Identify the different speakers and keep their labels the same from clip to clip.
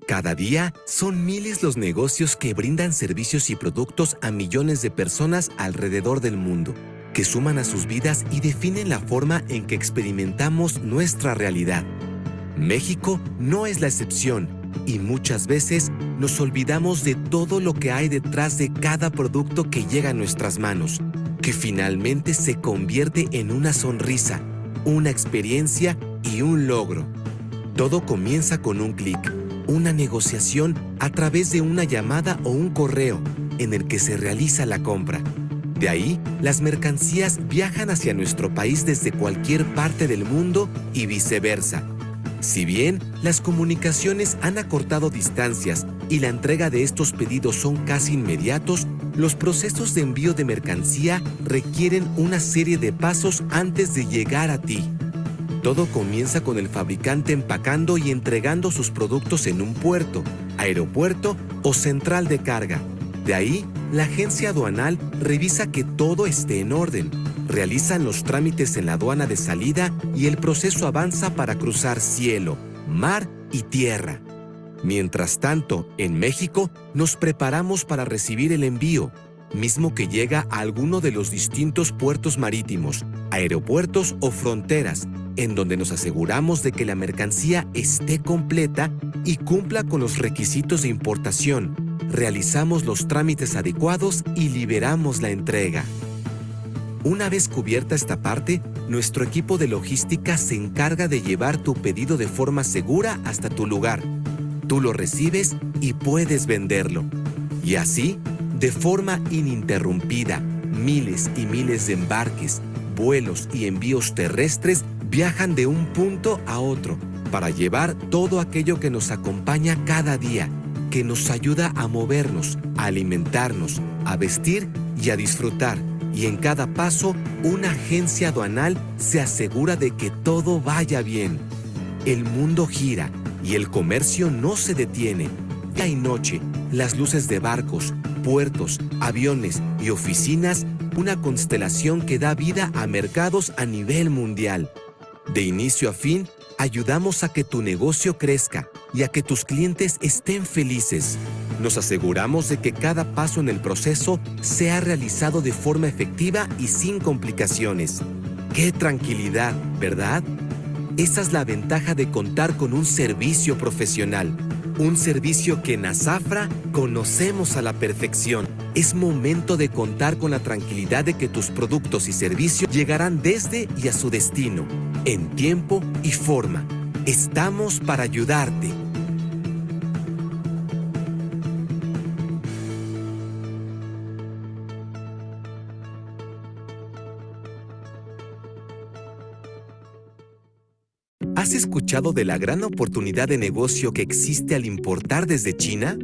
Speaker 1: Cada día son miles los negocios que brindan servicios y productos a millones de personas alrededor del mundo, que suman a sus vidas y definen la forma en que experimentamos nuestra realidad. México no es la excepción y muchas veces nos olvidamos de todo lo que hay detrás de cada producto que llega a nuestras manos, que finalmente se convierte en una sonrisa, una experiencia y un logro. Todo comienza con un clic, una negociación a través de una llamada o un correo en el que se realiza la compra. De ahí, las mercancías viajan hacia nuestro país desde cualquier parte del mundo y viceversa. Si bien las comunicaciones han acortado distancias y la entrega de estos pedidos son casi inmediatos, los procesos de envío de mercancía requieren una serie de pasos antes de llegar a ti. Todo comienza con el fabricante empacando y entregando sus productos en un puerto, aeropuerto o central de carga. De ahí, la agencia aduanal revisa que todo esté en orden. Realizan los trámites en la aduana de salida y el proceso avanza para cruzar cielo, mar y tierra. Mientras tanto, en México, nos preparamos para recibir el envío, mismo que llega a alguno de los distintos puertos marítimos, aeropuertos o fronteras, en donde nos aseguramos de que la mercancía esté completa y cumpla con los requisitos de importación. Realizamos los trámites adecuados y liberamos la entrega. Una vez cubierta esta parte, nuestro equipo de logística se encarga de llevar tu pedido de forma segura hasta tu lugar. Tú lo recibes y puedes venderlo. Y así, de forma ininterrumpida, miles y miles de embarques, vuelos y envíos terrestres viajan de un punto a otro para llevar todo aquello que nos acompaña cada día, que nos ayuda a movernos, a alimentarnos, a vestir y a disfrutar. Y en cada paso, una agencia aduanal se asegura de que todo vaya bien. El mundo gira y el comercio no se detiene. Día y noche, las luces de barcos, puertos, aviones y oficinas, una constelación que da vida a mercados a nivel mundial. De inicio a fin, ayudamos a que tu negocio crezca y a que tus clientes estén felices. Nos aseguramos de que cada paso en el proceso sea realizado de forma efectiva y sin complicaciones. ¡Qué tranquilidad!, ¿verdad? Esa es la ventaja de contar con un servicio profesional. Un servicio que en Azafra conocemos a la perfección. Es momento de contar con la tranquilidad de que tus productos y servicios llegarán desde y a su destino, en tiempo y forma. Estamos para ayudarte. ¿Has escuchado de la gran oportunidad de negocio que existe al importar desde China?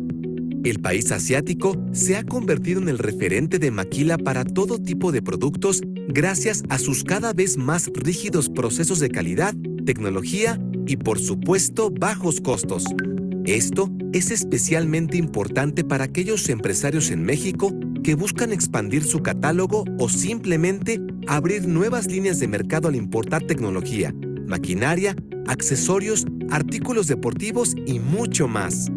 Speaker 1: El país asiático se ha convertido en el referente de maquila para todo tipo de productos gracias a sus cada vez más rígidos procesos de calidad, tecnología y, por supuesto, bajos costos. Esto es especialmente importante para aquellos empresarios en México que buscan expandir su catálogo o simplemente abrir nuevas líneas de mercado al importar tecnología, maquinaria, accesorios, artículos deportivos y mucho más.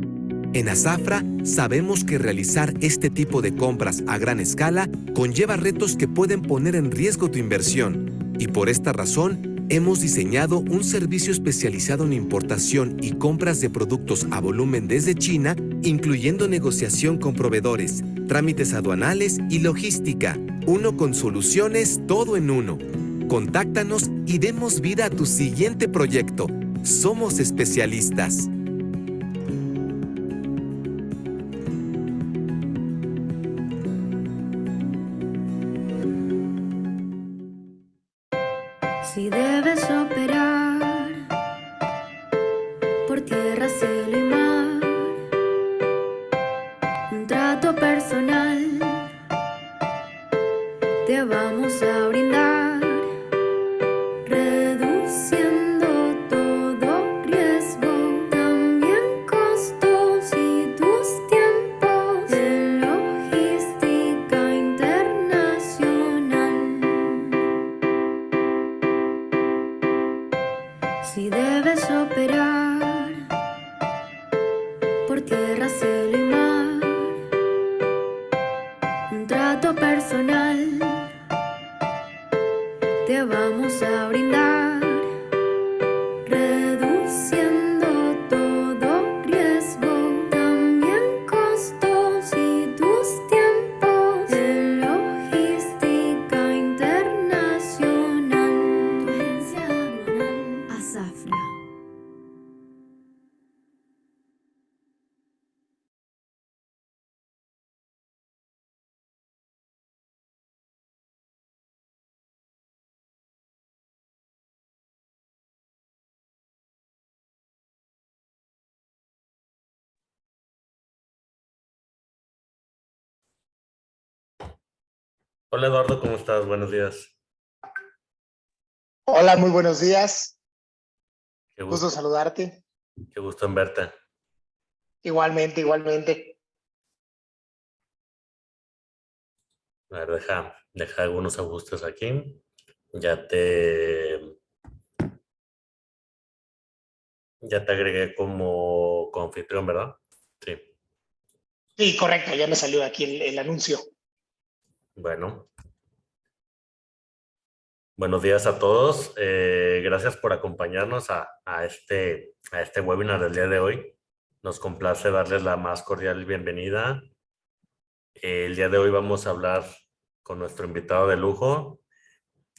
Speaker 1: En Azafra sabemos que realizar este tipo de compras a gran escala conlleva retos que pueden poner en riesgo tu inversión, y por esta razón hemos diseñado un servicio especializado en importación y compras de productos a volumen desde China, incluyendo negociación con proveedores, trámites aduanales y logística. Uno con soluciones, todo en uno. Contáctanos y demos vida a tu siguiente proyecto. Somos especialistas.
Speaker 2: Si debes operar por tierra, cielo y mar, un trato personal te vamos a brindar, reduciendo todo riesgo, también costos y tus tiempos de logística internacional. Si debes operar dato personal te vamos a brindar, reduciendo todo riesgo, también costos y tus tiempos de logística internacional. Tu agencia aduanal, Azafra.
Speaker 3: Hola Eduardo, ¿cómo estás? Buenos días.
Speaker 4: Hola, muy buenos días.
Speaker 3: Qué
Speaker 4: Gusto
Speaker 3: gusto,
Speaker 4: saludarte.
Speaker 3: qué gusto en verte.
Speaker 4: Igualmente, igualmente.
Speaker 3: A ver, deja algunos ajustes aquí. Ya te, ya te agregué como anfitrión, ¿verdad? Sí.
Speaker 4: Sí, correcto, ya me salió aquí el anuncio.
Speaker 3: Bueno, buenos días a todos. Gracias por acompañarnos a este webinar del día de hoy. Nos complace darles la más cordial bienvenida. El día de hoy vamos a hablar con nuestro invitado de lujo,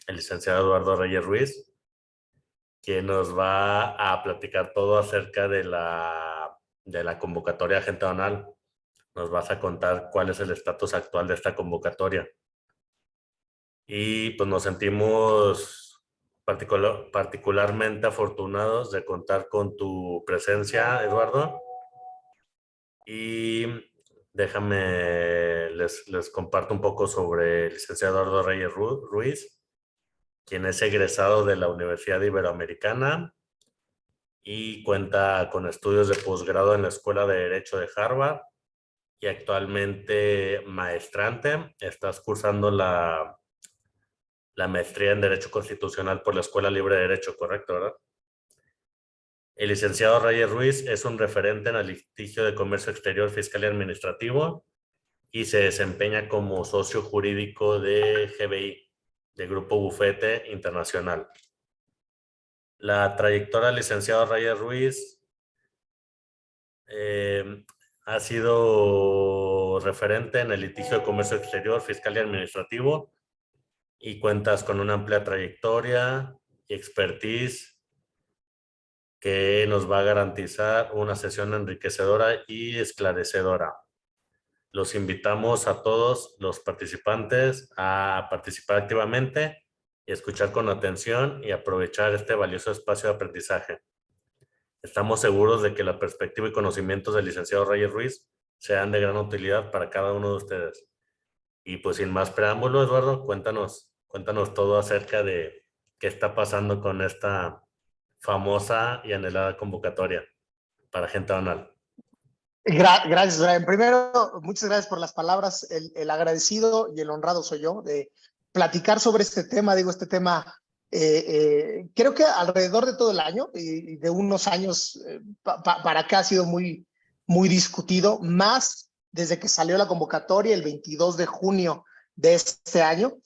Speaker 3: el licenciado Eduardo Reyes Ruiz, quien nos va a platicar todo acerca de la convocatoria Agente Aduanal. Nos vas a contar cuál es el estatus actual de esta convocatoria. Y pues nos sentimos particularmente afortunados de contar con tu presencia, Eduardo. Y déjame, les comparto un poco sobre el licenciado Eduardo Reyes Ruiz, quien es egresado de la Universidad Iberoamericana y cuenta con estudios de posgrado en la Escuela de Derecho de Harvard y actualmente maestrante. Estás cursando la maestría en Derecho Constitucional por la Escuela Libre de Derecho, ¿correcto, verdad? El licenciado Reyes Ruiz es un referente en el litigio de comercio exterior, fiscal y administrativo y se desempeña como socio jurídico de GBI, de Grupo Bufete Internacional. La trayectoria del licenciado Reyes Ruiz ha sido referente en el litigio de comercio exterior, fiscal y administrativo y cuentas con una amplia trayectoria y expertise que nos va a garantizar una sesión enriquecedora y esclarecedora. Los invitamos a todos los participantes a participar activamente y escuchar con atención y aprovechar este valioso espacio de aprendizaje. Estamos seguros de que la perspectiva y conocimientos del licenciado Reyes Ruiz sean de gran utilidad para cada uno de ustedes. Y pues sin más preámbulo, Eduardo, cuéntanos todo acerca de qué está pasando con esta famosa y anhelada convocatoria para Agente Aduanal.
Speaker 4: Gracias, Brian. Primero, muchas gracias por las palabras. El agradecido y el honrado soy yo de platicar sobre este tema. Digo, este tema, creo que alrededor de todo el año y de unos años para acá ha sido muy discutido, más desde que salió la convocatoria el 22 de junio de este año.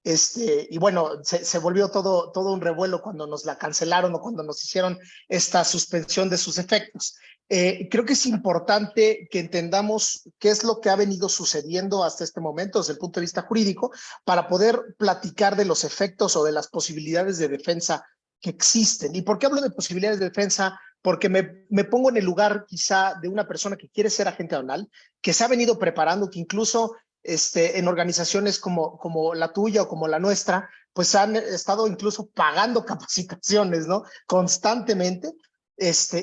Speaker 4: Y bueno, se volvió todo un revuelo cuando nos la cancelaron o cuando nos hicieron esta suspensión de sus efectos. Creo que es importante que entendamos qué es lo que ha venido sucediendo hasta este momento desde el punto de vista jurídico para poder platicar de los efectos o de las posibilidades de defensa que existen. ¿Y por qué hablo de posibilidades de defensa? Porque me pongo en el lugar quizá de una persona que quiere ser agente aduanal, que se ha venido preparando, que incluso en organizaciones como la tuya o como la nuestra, pues han estado incluso pagando capacitaciones, ¿no? Constantemente.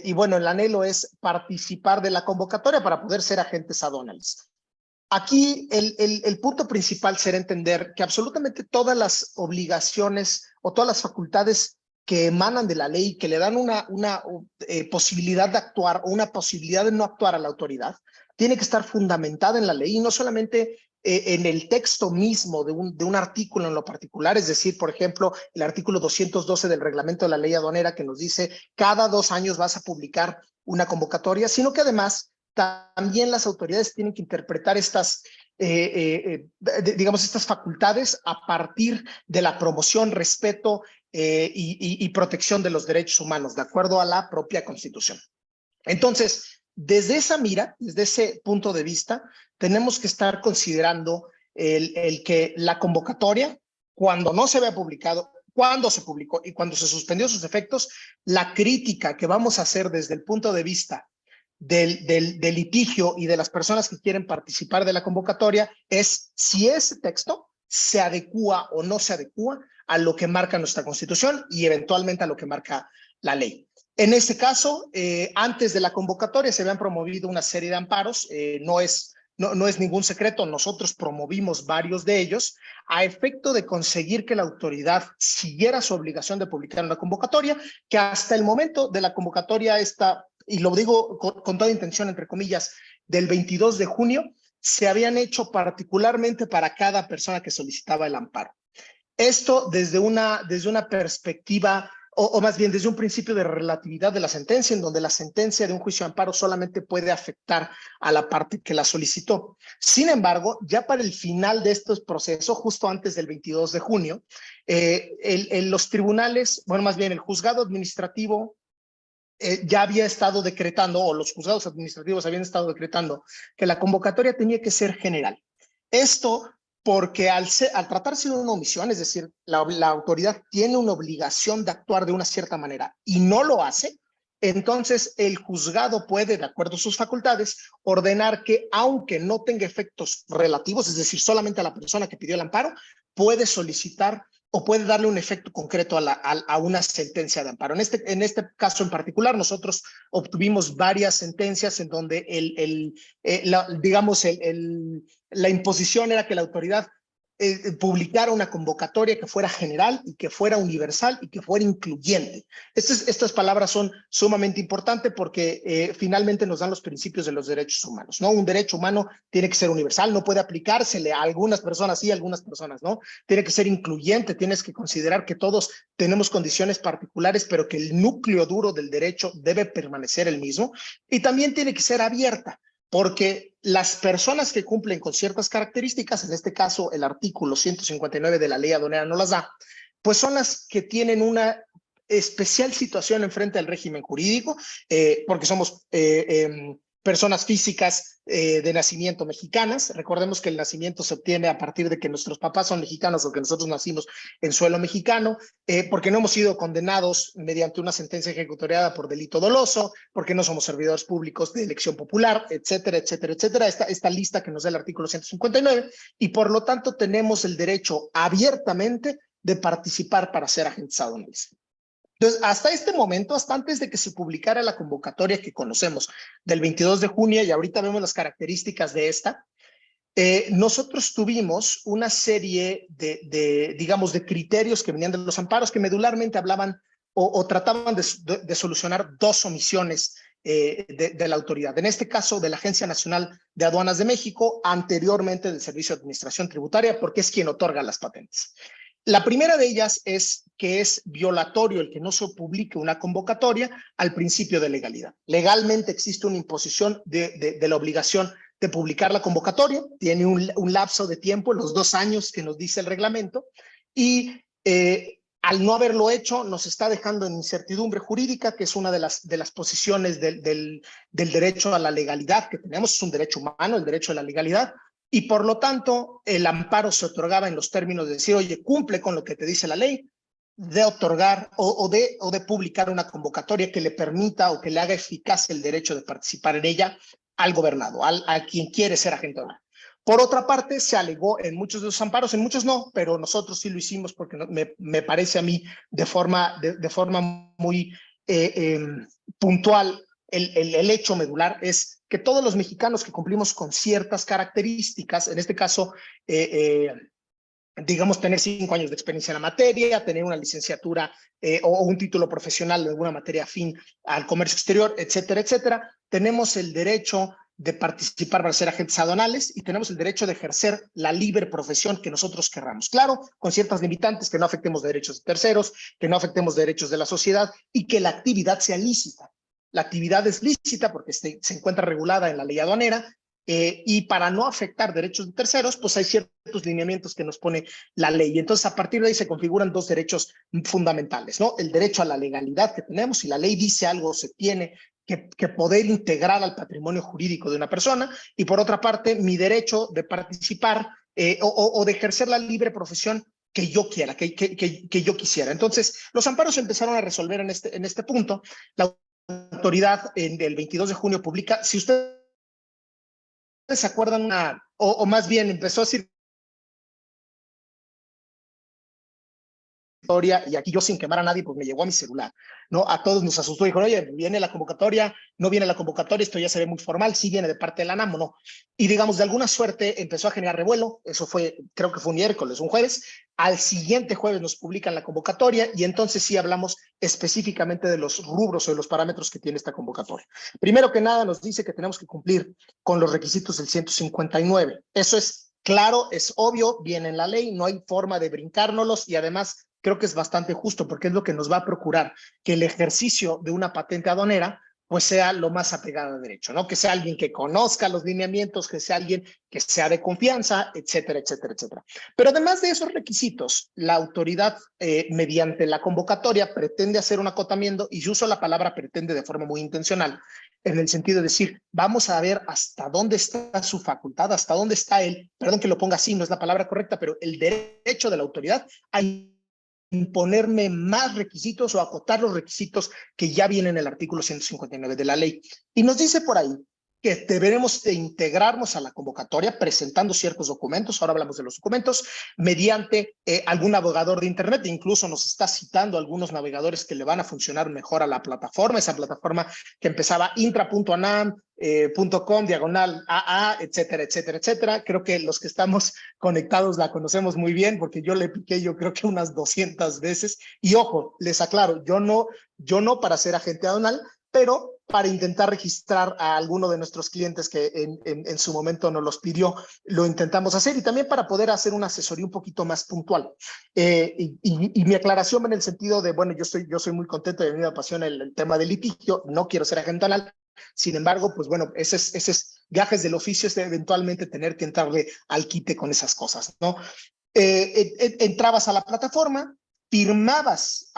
Speaker 4: Y bueno, el anhelo es participar de la convocatoria para poder ser agentes aduanales. Aquí el punto principal será entender que absolutamente todas las obligaciones o todas las facultades que emanan de la ley, que le dan una posibilidad de actuar o una posibilidad de no actuar a la autoridad, tiene que estar fundamentada en la ley y no solamente en el texto mismo de un artículo en lo particular, es decir, por ejemplo, el artículo 212 del reglamento de la ley aduanera que nos dice cada 2 años vas a publicar una convocatoria, sino que además también las autoridades tienen que interpretar estas, digamos, estas facultades a partir de la promoción, respeto y protección de los derechos humanos, de acuerdo a la propia Constitución. Entonces, desde esa mira, desde ese punto de vista, tenemos que estar considerando el que la convocatoria, cuando no se había publicado, cuando se publicó y cuando se suspendió sus efectos, la crítica que vamos a hacer desde el punto de vista del litigio y de las personas que quieren participar de la convocatoria es si ese texto se adecúa o no se adecúa a lo que marca nuestra Constitución y eventualmente a lo que marca la ley. En este caso, antes de la convocatoria se habían promovido una serie de amparos, no es ningún secreto, nosotros promovimos varios de ellos a efecto de conseguir que la autoridad siguiera su obligación de publicar una convocatoria, que hasta el momento de la convocatoria esta, y lo digo con toda intención, entre comillas, del 22 de junio, se habían hecho particularmente para cada persona que solicitaba el amparo. Esto desde una perspectiva, o más bien desde un principio de relatividad de la sentencia, en donde la sentencia de un juicio de amparo solamente puede afectar a la parte que la solicitó. Sin embargo, ya para el final de estos procesos, justo antes del 22 de junio, los tribunales, bueno, más bien el juzgado administrativo ya había estado decretando, o los juzgados administrativos habían estado decretando, que la convocatoria tenía que ser general. Esto porque al tratarse de una omisión, es decir, la autoridad tiene una obligación de actuar de una cierta manera y no lo hace, entonces el juzgado puede, de acuerdo a sus facultades, ordenar que aunque no tenga efectos relativos, es decir, solamente a la persona que pidió el amparo, puede solicitar o puede darle un efecto concreto a una sentencia de amparo. En este caso en particular, nosotros obtuvimos varias sentencias en donde la imposición era que la autoridad publicara una convocatoria que fuera general y que fuera universal y que fuera incluyente. Estas palabras son sumamente importantes porque finalmente nos dan los principios de los derechos humanos, ¿no? Un derecho humano tiene que ser universal, no puede aplicársele a algunas personas sí, a algunas personas no. Tiene que ser incluyente, tienes que considerar que todos tenemos condiciones particulares, pero que el núcleo duro del derecho debe permanecer el mismo. Y también tiene que ser abierta, porque las personas que cumplen con ciertas características, en este caso el artículo 159 de la ley aduanera no las da, pues son las que tienen una especial situación en frente al régimen jurídico, porque somos personas físicas de nacimiento mexicanas. Recordemos que el nacimiento se obtiene a partir de que nuestros papás son mexicanos o que nosotros nacimos en suelo mexicano, porque no hemos sido condenados mediante una sentencia ejecutoriada por delito doloso, porque no somos servidores públicos de elección popular, etcétera, etcétera, etcétera. Esta lista que nos da el artículo 159, y por lo tanto tenemos el derecho abiertamente de participar para ser agentes aduanales. Entonces, hasta este momento, hasta antes de que se publicara la convocatoria que conocemos del 22 de junio, y ahorita vemos las características de esta, nosotros tuvimos una serie digamos, de criterios que venían de los amparos que medularmente hablaban o trataban de solucionar dos omisiones de la autoridad. En este caso, de la Agencia Nacional de Aduanas de México, anteriormente del Servicio de Administración Tributaria, porque es quien otorga las patentes. La primera de ellas es que es violatorio el que no se publique una convocatoria al principio de legalidad. Legalmente existe una imposición de la obligación de publicar la convocatoria, tiene un lapso de tiempo, los 2 años que nos dice el reglamento, y al no haberlo hecho nos está dejando en incertidumbre jurídica, que es una de las posiciones del derecho a la legalidad que tenemos. Es un derecho humano, el derecho a la legalidad. Y por lo tanto, el amparo se otorgaba en los términos de decir, oye, cumple con lo que te dice la ley, de otorgar o de publicar una convocatoria que le permita o que le haga eficaz el derecho de participar en ella al gobernado, a quien quiere ser agente aduanal. Por otra parte, se alegó en muchos de los amparos, en muchos no, pero nosotros sí lo hicimos porque me parece a mí de forma muy puntual. El hecho medular es que todos los mexicanos que cumplimos con ciertas características, en este caso, digamos, tener 5 años de experiencia en la materia, tener una licenciatura o un título profesional de alguna materia afín al comercio exterior, etcétera, etcétera, tenemos el derecho de participar para ser agentes aduanales y tenemos el derecho de ejercer la libre profesión que nosotros querramos. Claro, con ciertas limitantes, que no afectemos derechos de terceros, que no afectemos derechos de la sociedad y que la actividad sea lícita. la actividad es lícita porque se encuentra regulada en la ley aduanera, y para no afectar derechos de terceros, pues hay ciertos lineamientos que nos pone la ley. Y entonces, a partir de ahí se configuran dos derechos fundamentales, ¿no? El derecho a la legalidad que tenemos, si la ley dice algo, se tiene que poder integrar al patrimonio jurídico de una persona, y por otra parte, mi derecho de participar o de ejercer la libre profesión que yo quiera, que yo quisiera. Entonces, los amparos empezaron a resolver en este punto. La autoridad el 22 de junio publica, si ustedes se acuerdan, o más bien empezó a decir, y aquí yo sin quemar a nadie, pues me llegó a mi celular, ¿no? A todos nos asustó, dijo, oye, ¿viene la convocatoria? ¿No viene la convocatoria? Esto ya se ve muy formal, sí viene de parte de la ANAM o no. Y digamos, de alguna suerte empezó a generar revuelo, eso fue, creo que fue un miércoles, un jueves, al siguiente jueves nos publican la convocatoria y entonces sí hablamos específicamente de los rubros o de los parámetros que tiene esta convocatoria. Primero que nada nos dice que tenemos que cumplir con los requisitos del 159, eso es claro, es obvio, viene en la ley, no hay forma de brincárnoslos y además creo que es bastante justo porque es lo que nos va a procurar que el ejercicio de una patente aduanera pues sea lo más apegado a derecho, ¿no? Que sea alguien que conozca los lineamientos, que sea alguien que sea de confianza, etcétera, etcétera, etcétera. Pero además de esos requisitos, la autoridad mediante la convocatoria pretende hacer un acotamiento, y yo uso la palabra pretende de forma muy intencional, en el sentido de decir, vamos a ver hasta dónde está su facultad, hasta dónde está él, perdón que lo ponga así, no es la palabra correcta, pero el derecho de la autoridad a imponerme más requisitos o acotar los requisitos que ya vienen en el artículo 159 de la ley. Y nos dice por ahí que deberemos de integrarnos a la convocatoria presentando ciertos documentos, ahora hablamos de los documentos, mediante algún navegador de internet, incluso nos está citando algunos navegadores que le van a funcionar mejor a la plataforma, esa plataforma que empezaba intra.anam.com/AA, etcétera, etcétera, etcétera. Creo que los que estamos conectados la conocemos muy bien porque yo le piqué yo creo que unas 200 veces y ojo, les aclaro, yo no para ser agente aduanal, pero para intentar registrar a alguno de nuestros clientes que en su momento nos los pidió, lo intentamos hacer y también para poder hacer una asesoría un poquito más puntual. Y mi aclaración va en el sentido de, bueno, yo soy muy contento y a mí me apasiona el tema del litigio, no quiero ser agente aduanal, sin embargo, pues bueno, ese es gajes del oficio, es de eventualmente tener que entrarle al quite con esas cosas, ¿no? Entrabas a la plataforma, firmabas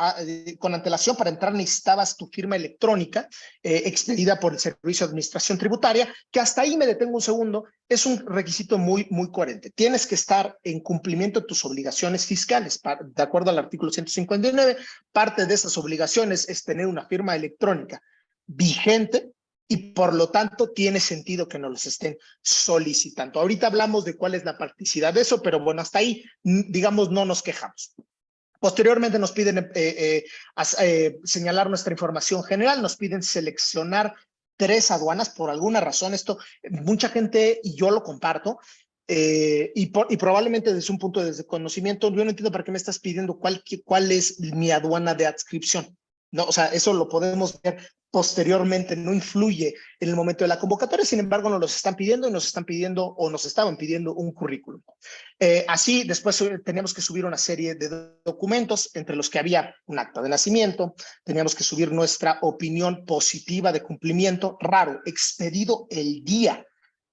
Speaker 4: con antelación, para entrar necesitabas tu firma electrónica expedida por el Servicio de Administración Tributaria, que hasta ahí me detengo un segundo, es un requisito muy, muy coherente. Tienes que estar en cumplimiento de tus obligaciones fiscales, de acuerdo al artículo 159, parte de esas obligaciones es tener una firma electrónica vigente, y por lo tanto tiene sentido que nos los estén solicitando. Ahorita hablamos de cuál es la practicidad de eso, pero bueno, hasta ahí, digamos, no nos quejamos. Posteriormente nos piden señalar nuestra información general, nos piden seleccionar 3 aduanas por alguna razón. Esto, mucha gente, y yo lo comparto, y probablemente desde un punto de desconocimiento, yo no entiendo para qué me estás pidiendo cuál es mi aduana de adscripción. No, o sea, eso lo podemos ver posteriormente, no influye en el momento de la convocatoria, sin embargo nos los están pidiendo y nos están pidiendo o nos estaban pidiendo un currículum. Así, después teníamos que subir una serie de documentos, entre los que había un acta de nacimiento, teníamos que subir nuestra opinión positiva de cumplimiento, raro, expedido el día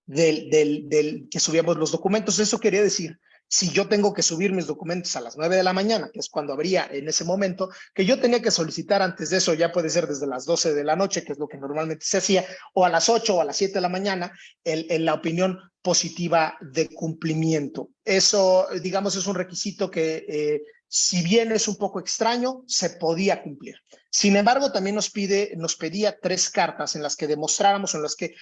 Speaker 4: del que subíamos los documentos. Eso quería decir, si yo tengo que subir mis documentos a las 9 de la mañana, que es cuando habría en ese momento, que yo tenía que solicitar antes de eso, ya puede ser desde las 12 de la noche, que es lo que normalmente se hacía, o a las 8 o a las 7 de la mañana, la opinión positiva de cumplimiento. Eso, digamos, es un requisito que, si bien es un poco extraño, se podía cumplir. Sin embargo, también nos pedía 3 cartas en las que demostráramos, en las que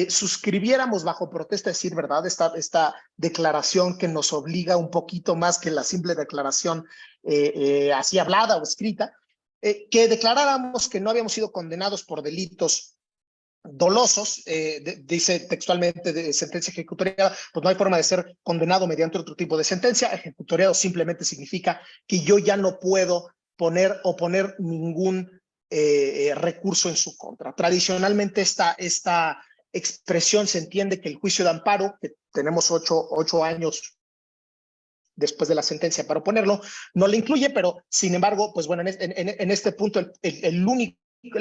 Speaker 4: suscribiéramos bajo protesta, decir verdad, esta declaración que nos obliga un poquito más que la simple declaración así hablada o escrita, que declaráramos que no habíamos sido condenados por delitos dolosos, dice textualmente de sentencia ejecutoriada, pues no hay forma de ser condenado mediante otro tipo de sentencia. Ejecutoriado simplemente significa que yo ya no puedo oponer ningún recurso en su contra. Tradicionalmente esta expresión se entiende que el juicio de amparo, que tenemos 8 años después de la sentencia para oponerlo, no le incluye, pero sin embargo, pues bueno, en este punto el único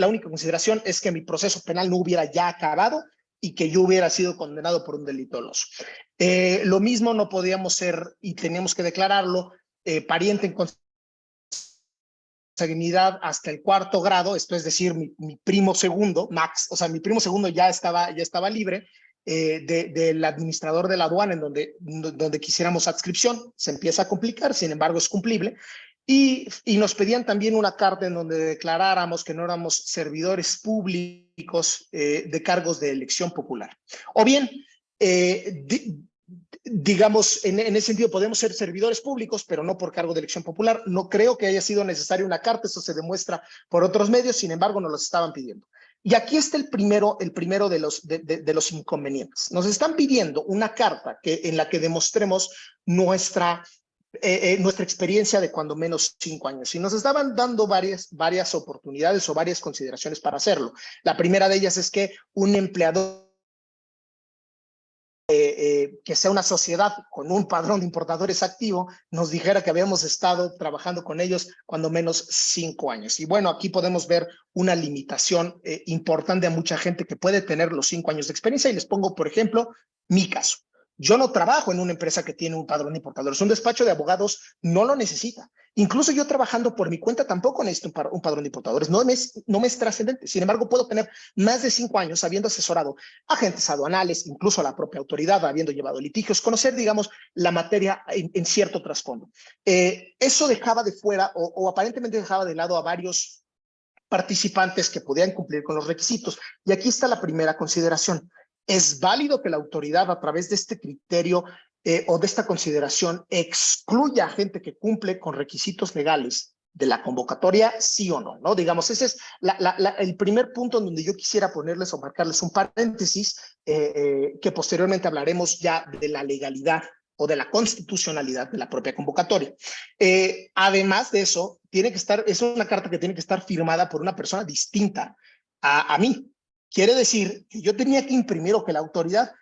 Speaker 4: única consideración es que mi proceso penal no hubiera ya acabado y que yo hubiera sido condenado por un delito doloso. Lo mismo no podíamos ser, y teníamos que declararlo, pariente en consanguinidad hasta el 4º grado, esto es decir, mi primo segundo, Max, o sea, mi primo segundo ya estaba libre, del administrador de la aduana en donde quisiéramos adscripción. Se empieza a complicar, sin embargo es cumplible. Y nos pedían también una carta en donde declaráramos que no éramos servidores públicos de cargos de elección popular. O bien, digamos, en ese sentido podemos ser servidores públicos, pero no por cargo de elección popular. No creo que haya sido necesaria una carta, eso se demuestra por otros medios, sin embargo nos los estaban pidiendo. Y aquí está el primero de los inconvenientes. Nos están pidiendo una carta en la que demostremos nuestra experiencia de cuando menos 5 años. Y nos estaban dando varias oportunidades o varias consideraciones para hacerlo. La primera de ellas es que un empleador que sea una sociedad con un padrón de importadores activo, nos dijera que habíamos estado trabajando con ellos cuando menos 5 años. Y bueno, aquí podemos ver una limitación importante a mucha gente que puede tener los 5 años de experiencia. Y les pongo, por ejemplo, mi caso. Yo no trabajo en una empresa que tiene un padrón de importadores. Un despacho de abogados no lo necesita. Incluso yo trabajando por mi cuenta tampoco necesito un padrón de importadores. No me es trascendente. Sin embargo, puedo tener más de 5 años habiendo asesorado agentes aduanales, incluso a la propia autoridad, habiendo llevado litigios, conocer, digamos, la materia en cierto trasfondo. Eso dejaba de fuera o aparentemente dejaba de lado a varios participantes que podían cumplir con los requisitos. Y aquí está la primera consideración. ¿Es válido que la autoridad a través de este criterio o de esta consideración excluya a gente que cumple con requisitos legales de la convocatoria, sí o no? ¿No? Digamos, ese es el primer punto en donde yo quisiera ponerles o marcarles un paréntesis, que posteriormente hablaremos ya de la legalidad o de la constitucionalidad de la propia convocatoria. Además de eso, es una carta que tiene que estar firmada por una persona distinta a mí. Quiere decir que yo tenía que imprimir, o que la autoridad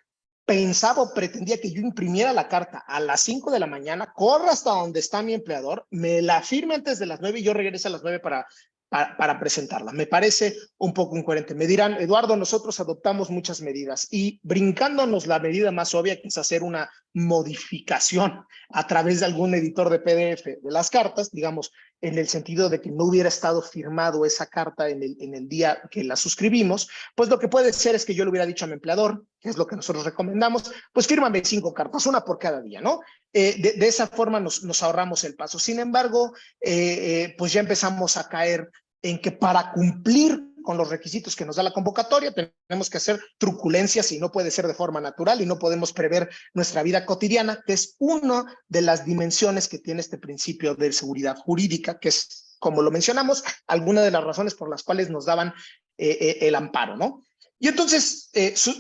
Speaker 4: pensaba o pretendía que yo imprimiera la carta a las 5 de la mañana, corra hasta donde está mi empleador, me la firme antes de las 9 y yo regrese a las 9 para presentarla. Me parece un poco incoherente. Me dirán, Eduardo, nosotros adoptamos muchas medidas y brincándonos la medida más obvia, que es hacer una modificación a través de algún editor de PDF de las cartas, digamos, en el sentido de que no hubiera estado firmado esa carta en el día que la suscribimos, pues lo que puede ser es que yo le hubiera dicho a mi empleador, que es lo que nosotros recomendamos, pues fírmame 5 cartas, una por cada día, ¿no? De esa forma nos ahorramos el paso. Sin embargo, pues ya empezamos a caer en que para cumplir con los requisitos que nos da la convocatoria tenemos que hacer truculencias y no puede ser de forma natural y no podemos prever nuestra vida cotidiana, que es una de las dimensiones que tiene este principio de seguridad jurídica, que es, como lo mencionamos, alguna de las razones por las cuales nos daban el amparo, ¿no? Y entonces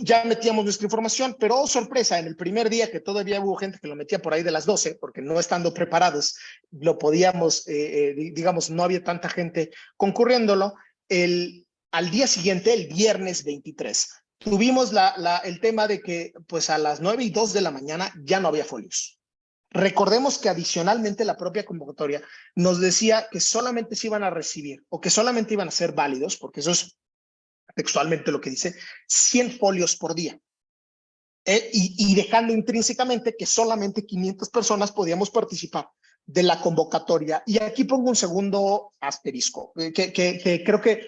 Speaker 4: ya metíamos nuestra información, pero oh, sorpresa, en el primer día que todavía hubo gente que lo metía por ahí de las 12, porque no estando preparados lo podíamos, digamos, no había tanta gente concurriéndolo. Al día siguiente, el viernes 23, tuvimos el tema de que pues a las 9:02 de la mañana ya no había folios. Recordemos que adicionalmente la propia convocatoria nos decía que solamente se iban a recibir o que solamente iban a ser válidos, porque eso es textualmente lo que dice, 100 folios por día. Y dejando intrínsecamente que solamente 500 personas podíamos participar de la convocatoria. Y aquí pongo un segundo asterisco, que creo que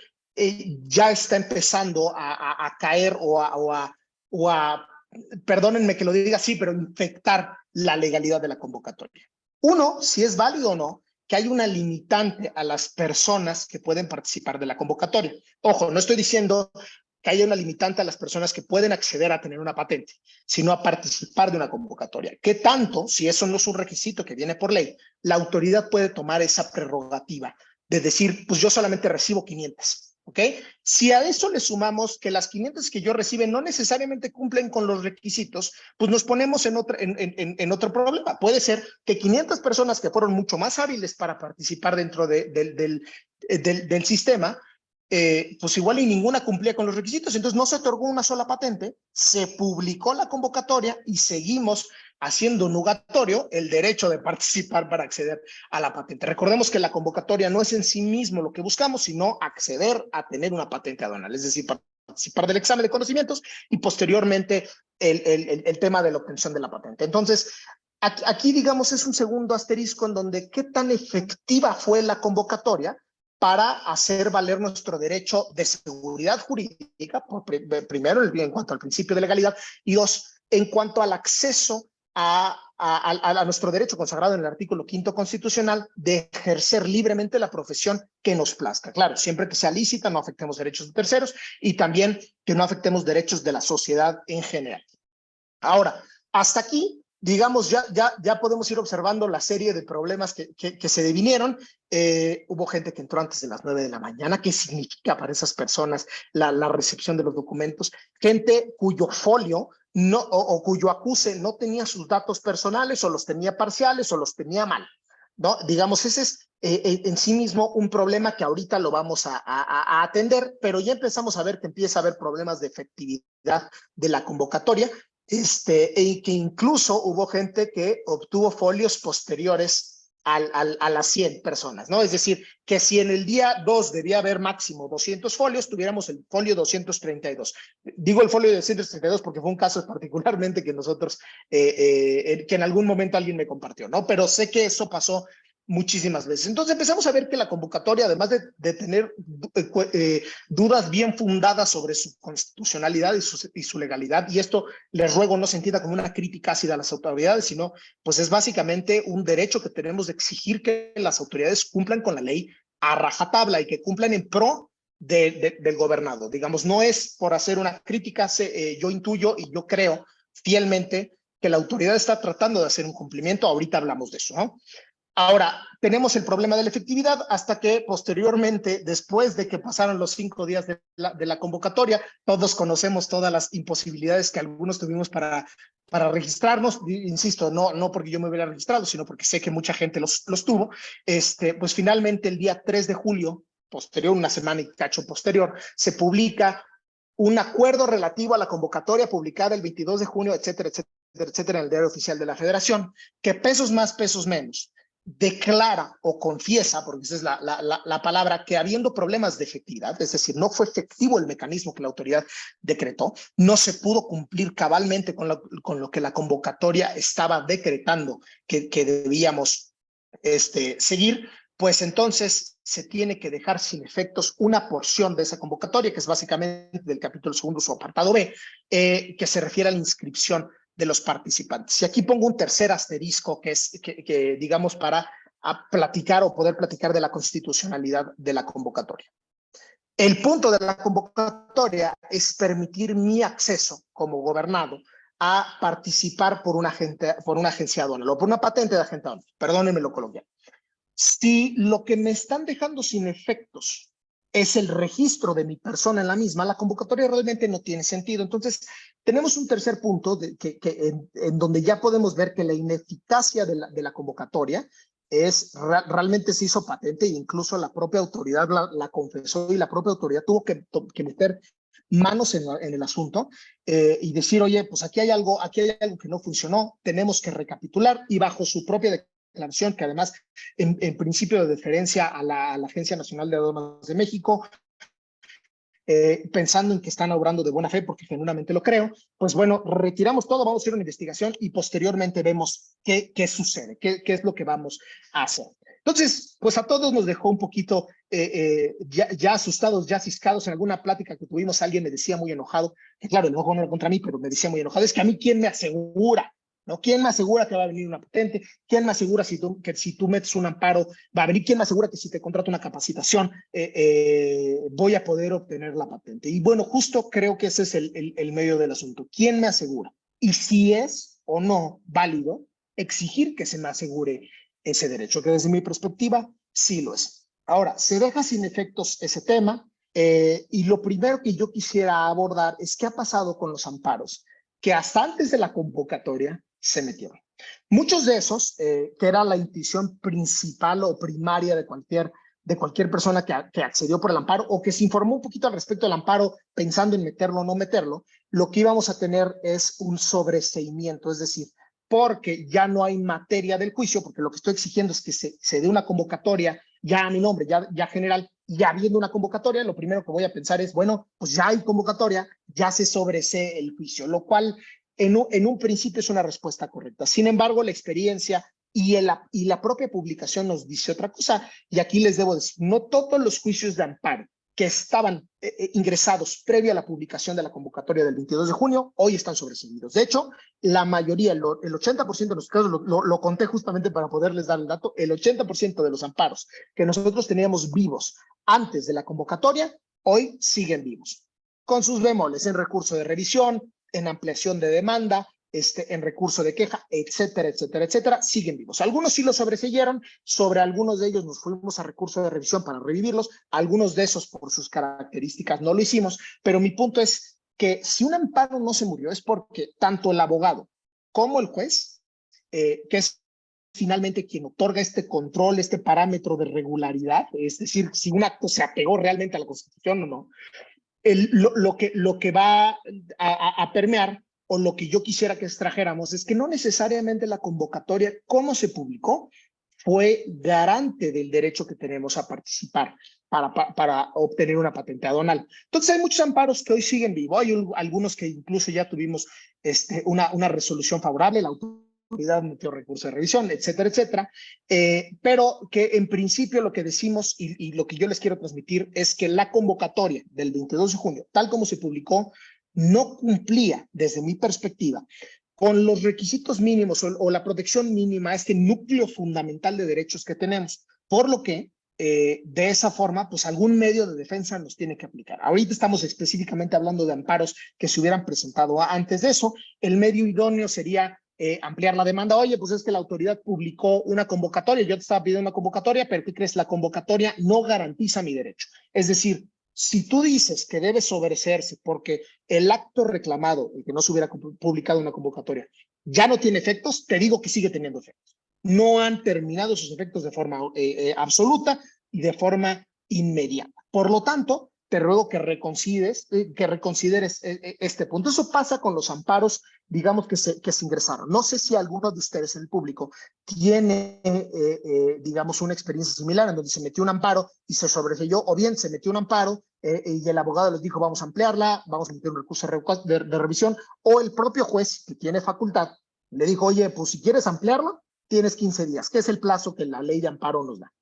Speaker 4: ya está empezando a caer o a, perdónenme que lo diga así, pero infectar la legalidad de la convocatoria. Uno, si es válido o no, que hay una limitante a las personas que pueden participar de la convocatoria. Ojo, no estoy diciendo que haya una limitante a las personas que pueden acceder a tener una patente, sino a participar de una convocatoria. ¿Qué tanto, si eso no es un requisito que viene por ley, la autoridad puede tomar esa prerrogativa de decir, pues yo solamente recibo 500? ¿Ok? Si a eso le sumamos que las 500 que yo recibe no necesariamente cumplen con los requisitos, pues nos ponemos en otro problema. Puede ser que 500 personas que fueron mucho más hábiles para participar dentro del sistema pues igual y ninguna cumplía con los requisitos, entonces no se otorgó una sola patente, se publicó la convocatoria y seguimos haciendo nugatorio el derecho de participar para acceder a la patente. Recordemos que la convocatoria no es en sí mismo lo que buscamos, sino acceder a tener una patente aduanal, es decir, participar del examen de conocimientos y posteriormente el tema de la obtención de la patente. Entonces, aquí, digamos, es un segundo asterisco en donde qué tan efectiva fue la convocatoria para hacer valer nuestro derecho de seguridad jurídica, primero en cuanto al principio de legalidad, y dos, en cuanto al acceso a nuestro derecho consagrado en el artículo 5º constitucional de ejercer libremente la profesión que nos plazca. Claro, siempre que sea lícita, no afectemos derechos de terceros y también que no afectemos derechos de la sociedad en general. Ahora, hasta aquí, digamos, ya podemos ir observando la serie de problemas que se devinieron. Hubo gente que entró antes de las 9 de la mañana. ¿Qué significa para esas personas la recepción de los documentos? Gente cuyo folio o cuyo acuse no tenía sus datos personales o los tenía parciales o los tenía mal, ¿no? Digamos, ese es en sí mismo un problema que ahorita lo vamos a atender, pero ya empezamos a ver que empieza a haber problemas de efectividad de la convocatoria, y que incluso hubo gente que obtuvo folios posteriores a las 100 personas, ¿no? Es decir, que si en el día 2 debía haber máximo 200 folios, tuviéramos el folio 232. Digo el folio 232 porque fue un caso particularmente que nosotros, que en algún momento alguien me compartió, ¿no? Pero sé que eso pasó muchísimas veces. Entonces empezamos a ver que la convocatoria, además de tener dudas bien fundadas sobre su constitucionalidad y su legalidad, y esto les ruego no se entienda como una crítica ácida a las autoridades, sino pues es básicamente un derecho que tenemos de exigir que las autoridades cumplan con la ley a rajatabla y que cumplan en pro del gobernado. Digamos, no es por hacer una crítica, yo intuyo y yo creo fielmente que la autoridad está tratando de hacer un cumplimiento. Ahorita hablamos de eso, ¿no? Ahora, tenemos el problema de la efectividad hasta que posteriormente, después de que pasaron los 5 días de la convocatoria, todos conocemos todas las imposibilidades que algunos tuvimos para registrarnos. Insisto, no porque yo me hubiera registrado, sino porque sé que mucha gente los tuvo. Pues finalmente el día 3 de julio, posterior, una semana y cacho posterior, se publica un acuerdo relativo a la convocatoria publicada el 22 de junio, etcétera, etcétera, etcétera, en el Diario Oficial de la Federación, que pesos más, pesos menos, declara o confiesa, porque esa es la palabra, que habiendo problemas de efectividad, es decir, no fue efectivo el mecanismo que la autoridad decretó, no se pudo cumplir cabalmente con lo que la convocatoria estaba decretando que debíamos seguir, pues entonces se tiene que dejar sin efectos una porción de esa convocatoria, que es básicamente del capítulo 2, su apartado B, que se refiere a la inscripción de los participantes. Y aquí pongo un tercer asterisco que digamos, para platicar o poder platicar de la constitucionalidad de la convocatoria. El punto de la convocatoria es permitir mi acceso como gobernado a participar por una agencia aduanal o por una patente de agente aduanal. Perdónenme lo coloquial. Si lo que me están dejando sin efectos es el registro de mi persona en la misma, la convocatoria realmente no tiene sentido. Entonces, tenemos un tercer punto en donde ya podemos ver que la ineficacia de la convocatoria realmente se hizo patente e incluso la propia autoridad la confesó y la propia autoridad tuvo que meter manos en el asunto y decir, oye, pues aquí hay algo que no funcionó, tenemos que recapitular, y bajo su propia declaración, que además en principio de deferencia a la Agencia Nacional de Aduanas de México, pensando en que están obrando de buena fe, porque genuinamente lo creo, pues bueno, retiramos todo, vamos a hacer una investigación y posteriormente vemos qué sucede, qué es lo que vamos a hacer. Entonces, pues a todos nos dejó un poquito ya asustados, ya ciscados. En alguna plática que tuvimos, alguien me decía muy enojado, que claro, el enojo no era contra mí, pero me decía muy enojado, es que a mí, ¿quién me asegura? ¿No? ¿Quién me asegura que va a venir una patente? ¿Quién me asegura que si tú metes un amparo va a venir? ¿Quién me asegura que si te contrato una capacitación voy a poder obtener la patente? Y bueno, justo creo que ese es el medio del asunto. ¿Quién me asegura? Y si es o no válido exigir que se me asegure ese derecho, que desde mi perspectiva sí lo es. Ahora, se deja sin efectos ese tema y lo primero que yo quisiera abordar es qué ha pasado con los amparos que hasta antes de la convocatoria se metieron. Muchos de esos, que era la intención principal o primaria de cualquier de cualquier persona que accedió por el amparo o que se informó un poquito al respecto del amparo pensando en meterlo o no meterlo, lo que íbamos a tener es un sobreseimiento, es decir, porque ya no hay materia del juicio, porque lo que estoy exigiendo es que se dé una convocatoria ya a mi nombre, ya general, ya habiendo una convocatoria, lo primero que voy a pensar es, bueno, pues ya hay convocatoria, ya se sobresee el juicio, lo cual en un principio es una respuesta correcta. Sin embargo, la experiencia y la propia publicación nos dice otra cosa, y aquí les debo decir, no todos los juicios de amparo que estaban ingresados previo a la publicación de la convocatoria del 22 de junio, hoy están sobreseídos. De hecho, la mayoría, el 80% de los casos, lo conté justamente para poderles dar el dato, el 80% de los amparos que nosotros teníamos vivos antes de la convocatoria, hoy siguen vivos, con sus bemoles en recurso de revisión, en ampliación de demanda, en recurso de queja, etcétera, etcétera, etcétera, siguen vivos. Algunos sí los sobreseyeron, sobre algunos de ellos nos fuimos a recurso de revisión para revivirlos, algunos de esos por sus características no lo hicimos, pero mi punto es que si un amparo no se murió es porque tanto el abogado como el juez, que es finalmente quien otorga este control, este parámetro de regularidad, es decir, si un acto se apegó realmente a la Constitución o no, lo que va a permear o lo que yo quisiera que extrajéramos es que no necesariamente la convocatoria, cómo se publicó, fue garante del derecho que tenemos a participar para obtener una patente aduanal. Entonces hay muchos amparos que hoy siguen vivos, hay algunos que incluso ya tuvimos una resolución favorable, la autoridad metió recurso de revisión, etcétera, etcétera, pero que en principio lo que decimos y lo que yo les quiero transmitir es que la convocatoria del 22 de junio, tal como se publicó, no cumplía, desde mi perspectiva, con los requisitos mínimos o la protección mínima, este núcleo fundamental de derechos que tenemos, por lo que de esa forma, pues algún medio de defensa nos tiene que aplicar. Ahorita estamos específicamente hablando de amparos que se hubieran presentado antes de eso. El medio idóneo sería ampliar la demanda. Oye, pues es que la autoridad publicó una convocatoria, yo te estaba pidiendo una convocatoria, pero ¿qué crees? La convocatoria no garantiza mi derecho. Es decir, si tú dices que debe sobreseerse porque el acto reclamado, el que no se hubiera publicado una convocatoria, ya no tiene efectos, te digo que sigue teniendo efectos. No han terminado sus efectos de forma absoluta y de forma inmediata. Por lo tanto, te ruego que reconsideres este punto. Eso pasa con los amparos, digamos, que se ingresaron. No sé si alguno de ustedes en el público tiene, digamos, una experiencia similar en donde se metió un amparo y se sobreseyó, o bien se metió un amparo y el abogado les dijo, vamos a ampliarla, vamos a meter un recurso de revisión, o el propio juez, que tiene facultad, le dijo, oye, pues si quieres ampliarlo, tienes 15 días, que es el plazo que la ley de amparo nos da.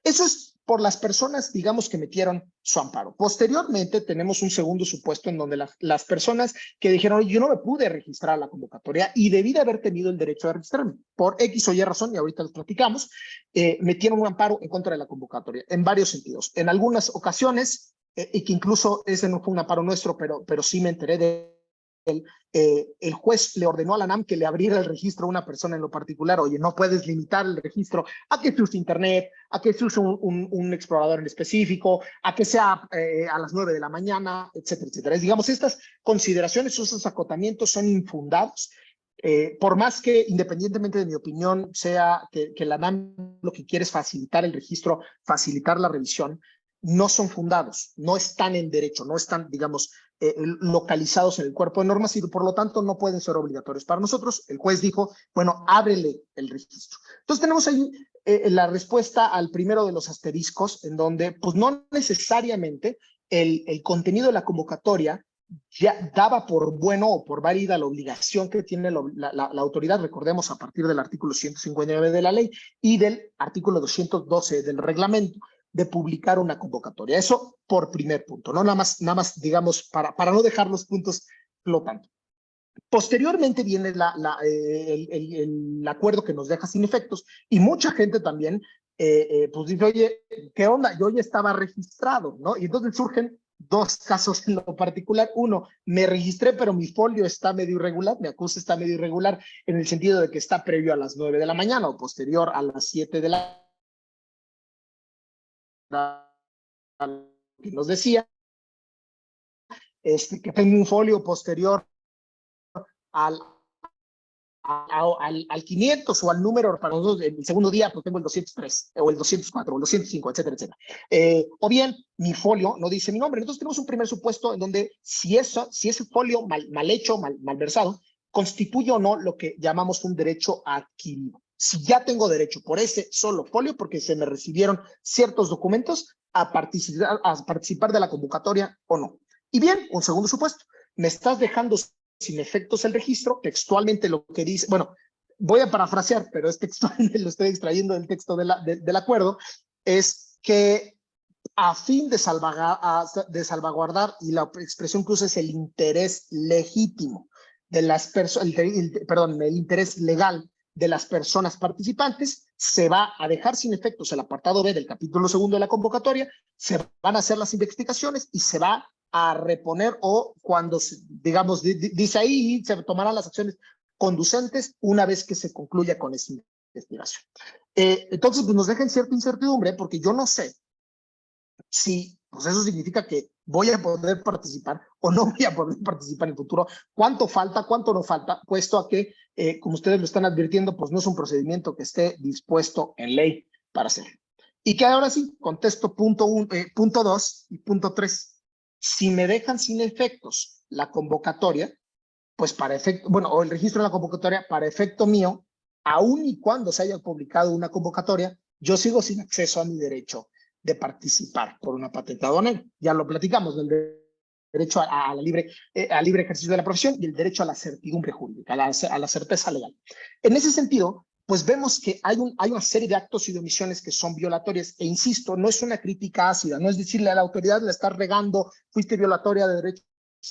Speaker 4: Eso es por las personas, digamos, que metieron su amparo. Posteriormente, tenemos un segundo supuesto en donde las personas que dijeron, yo no me pude registrar a la convocatoria y debí de haber tenido el derecho de registrarme. Por X o Y razón, y ahorita les platicamos, metieron un amparo en contra de la convocatoria, en varios sentidos. En algunas ocasiones, y que incluso ese no fue un amparo nuestro, pero sí me enteré de el juez le ordenó a la NAM que le abriera el registro a una persona en lo particular. Oye, no puedes limitar el registro a que se use internet, a que se use un explorador en específico, a que sea a las 9 de la mañana, etcétera, etcétera. Digamos, estas consideraciones, esos acotamientos son infundados. Por más que, independientemente de mi opinión, sea que la NAM lo que quiere es facilitar el registro, facilitar la revisión, no son fundados, no están en derecho, no están, digamos, localizados en el cuerpo de normas y por lo tanto no pueden ser obligatorios para nosotros. El juez dijo, bueno, ábrele el registro. Entonces tenemos ahí la respuesta al primero de los asteriscos, en donde pues no necesariamente el contenido de la convocatoria ya daba por bueno o por válida la obligación que tiene la autoridad, recordemos, a partir del artículo 159 de la ley y del artículo 212 del reglamento, de publicar una convocatoria. Eso por primer punto, ¿no? Nada más digamos, para no dejar los puntos flotando. Posteriormente viene el acuerdo que nos deja sin efectos y mucha gente también pues dice, oye, ¿qué onda? Yo ya estaba registrado, ¿no? Y entonces surgen dos casos en lo particular. Uno, me registré, pero mi folio está medio irregular, mi acuse está medio irregular en el sentido de que está previo a las 9 de la mañana o posterior a las 7 de la que nos decía, que tengo un folio posterior al al 500 o al número, para nosotros, el segundo día, pues tengo el 203, o el 204, o el 205, etcétera, etcétera. O bien, mi folio no dice mi nombre. Entonces tenemos un primer supuesto en donde si ese folio mal hecho, mal versado, constituye o no lo que llamamos un derecho adquirido. Si ya tengo derecho por ese solo folio, porque se me recibieron ciertos documentos, a participar de la convocatoria o no. Y bien, un segundo supuesto, me estás dejando sin efectos el registro, textualmente lo que dice, bueno, voy a parafrasear, pero es textualmente, lo estoy extrayendo del texto del acuerdo, es que a fin de salvaguardar, y la expresión que usa es el interés legítimo de las personas, el interés legal de las personas participantes, se va a dejar sin efectos el apartado B del capítulo 2 de la convocatoria, se van a hacer las investigaciones y se va a reponer, o cuando, digamos, dice ahí, se tomarán las acciones conducentes una vez que se concluya con esa investigación. Entonces, pues nos dejan cierta incertidumbre, porque yo no sé si pues eso significa que voy a poder participar o no voy a poder participar en el futuro, cuánto falta, cuánto no falta, puesto a que, como ustedes lo están advirtiendo, pues no es un procedimiento que esté dispuesto en ley para hacerlo. Y que ahora sí, contesto punto 2 y punto 3. Si me dejan sin efectos la convocatoria, pues para efecto, bueno, o el registro de la convocatoria, para efecto mío, aun y cuando se haya publicado una convocatoria, yo sigo sin acceso a mi derecho de participar por una patente aduanera. Ya lo platicamos, del derecho al libre ejercicio de la profesión y el derecho a la certidumbre jurídica, a la certeza legal. En ese sentido, pues vemos que hay una serie de actos y de omisiones que son violatorias, e insisto, no es una crítica ácida, no es decirle a la autoridad la estás regando, fuiste violatoria de derechos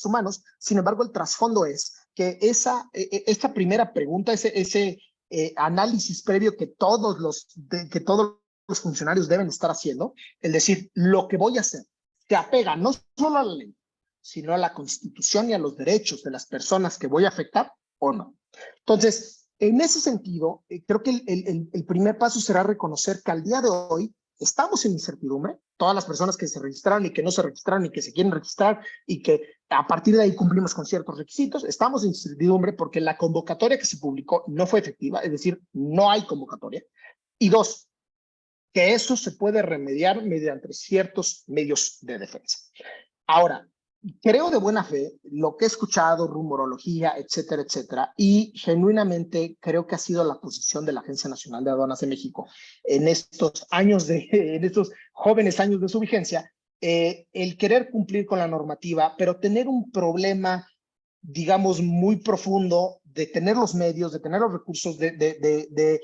Speaker 4: humanos. Sin embargo, el trasfondo es que esta primera pregunta, ese análisis previo que todos los funcionarios deben estar haciendo, es decir, lo que voy a hacer se apega no solo a la ley, sino a la Constitución y a los derechos de las personas que voy a afectar o no. Entonces, en ese sentido, creo que el primer paso será reconocer que al día de hoy estamos en incertidumbre, todas las personas que se registraron y que no se registraron y que se quieren registrar y que a partir de ahí cumplimos con ciertos requisitos, estamos en incertidumbre porque la convocatoria que se publicó no fue efectiva, es decir, no hay convocatoria. Y dos, que eso se puede remediar mediante ciertos medios de defensa. Ahora, creo de buena fe lo que he escuchado, rumorología, etcétera, etcétera, y genuinamente creo que ha sido la posición de la Agencia Nacional de Aduanas de México en estos jóvenes años de su vigencia, el querer cumplir con la normativa, pero tener un problema, digamos, muy profundo de tener los medios, de tener los recursos, de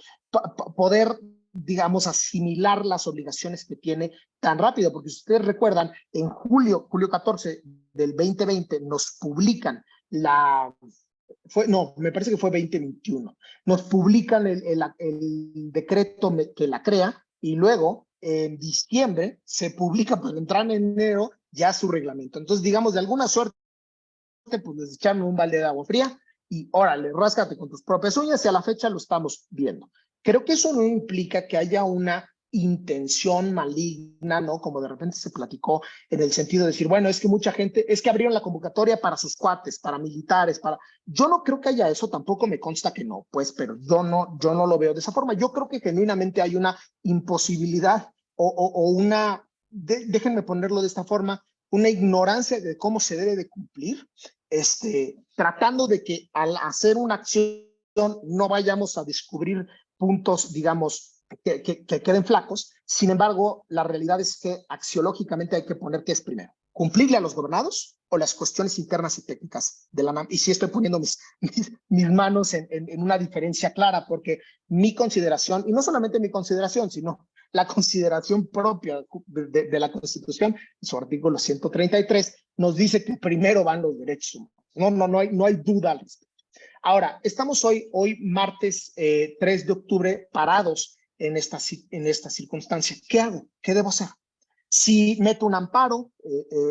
Speaker 4: poder, digamos, asimilar las obligaciones que tiene tan rápido, porque si ustedes recuerdan, en julio 14 del 2020 nos publican me parece que fue 2021, nos publican el decreto que la crea, y luego en diciembre se publica para entrar en enero ya su reglamento. Entonces, digamos, de alguna suerte, pues les echaron un balde de agua fría y órale, ráscate con tus propias uñas, y a la fecha lo estamos viendo. Creo que eso no implica que haya una intención maligna, ¿no? Como de repente se platicó, en el sentido de decir, bueno, es que mucha gente, es que abrieron la convocatoria para sus cuates, para militares, Yo no creo que haya eso, tampoco me consta que no, pues, pero yo no lo veo de esa forma. Yo creo que genuinamente hay una imposibilidad o una, déjenme ponerlo de esta forma, una ignorancia de cómo se debe de cumplir, tratando de que al hacer una acción no vayamos a descubrir puntos, digamos, que queden flacos. Sin embargo, la realidad es que axiológicamente hay que poner qué es primero: cumplirle a los gobernados o las cuestiones internas y técnicas de la NAM. Y sí estoy poniendo mis manos en una diferencia clara, porque mi consideración, y no solamente mi consideración, sino la consideración propia de la Constitución, su artículo 133, nos dice que primero van los derechos humanos. No hay duda al respecto. Ahora, estamos hoy martes 3 de octubre, parados en esta circunstancia. ¿Qué hago? ¿Qué debo hacer? Si meto un amparo,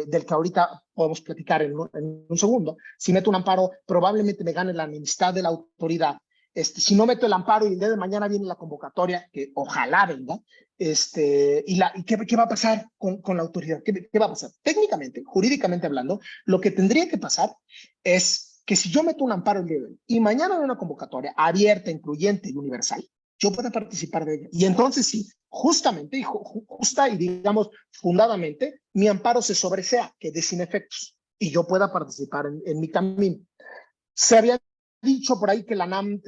Speaker 4: del que ahorita podemos platicar en un segundo, si meto un amparo, probablemente me gane la enemistad de la autoridad. Si no meto el amparo y el día de mañana viene la convocatoria, que ojalá venga, ¿y qué va a pasar con la autoridad? ¿Qué va a pasar? Técnicamente, jurídicamente hablando, lo que tendría que pasar es que si yo meto un amparo el día de hoy y mañana hay una convocatoria abierta, incluyente y universal, yo pueda participar de ella. Y entonces sí, justamente, justa y digamos fundadamente, mi amparo se sobresea, quede sin efectos y yo pueda participar en mi camino. Se había dicho por ahí que la NAM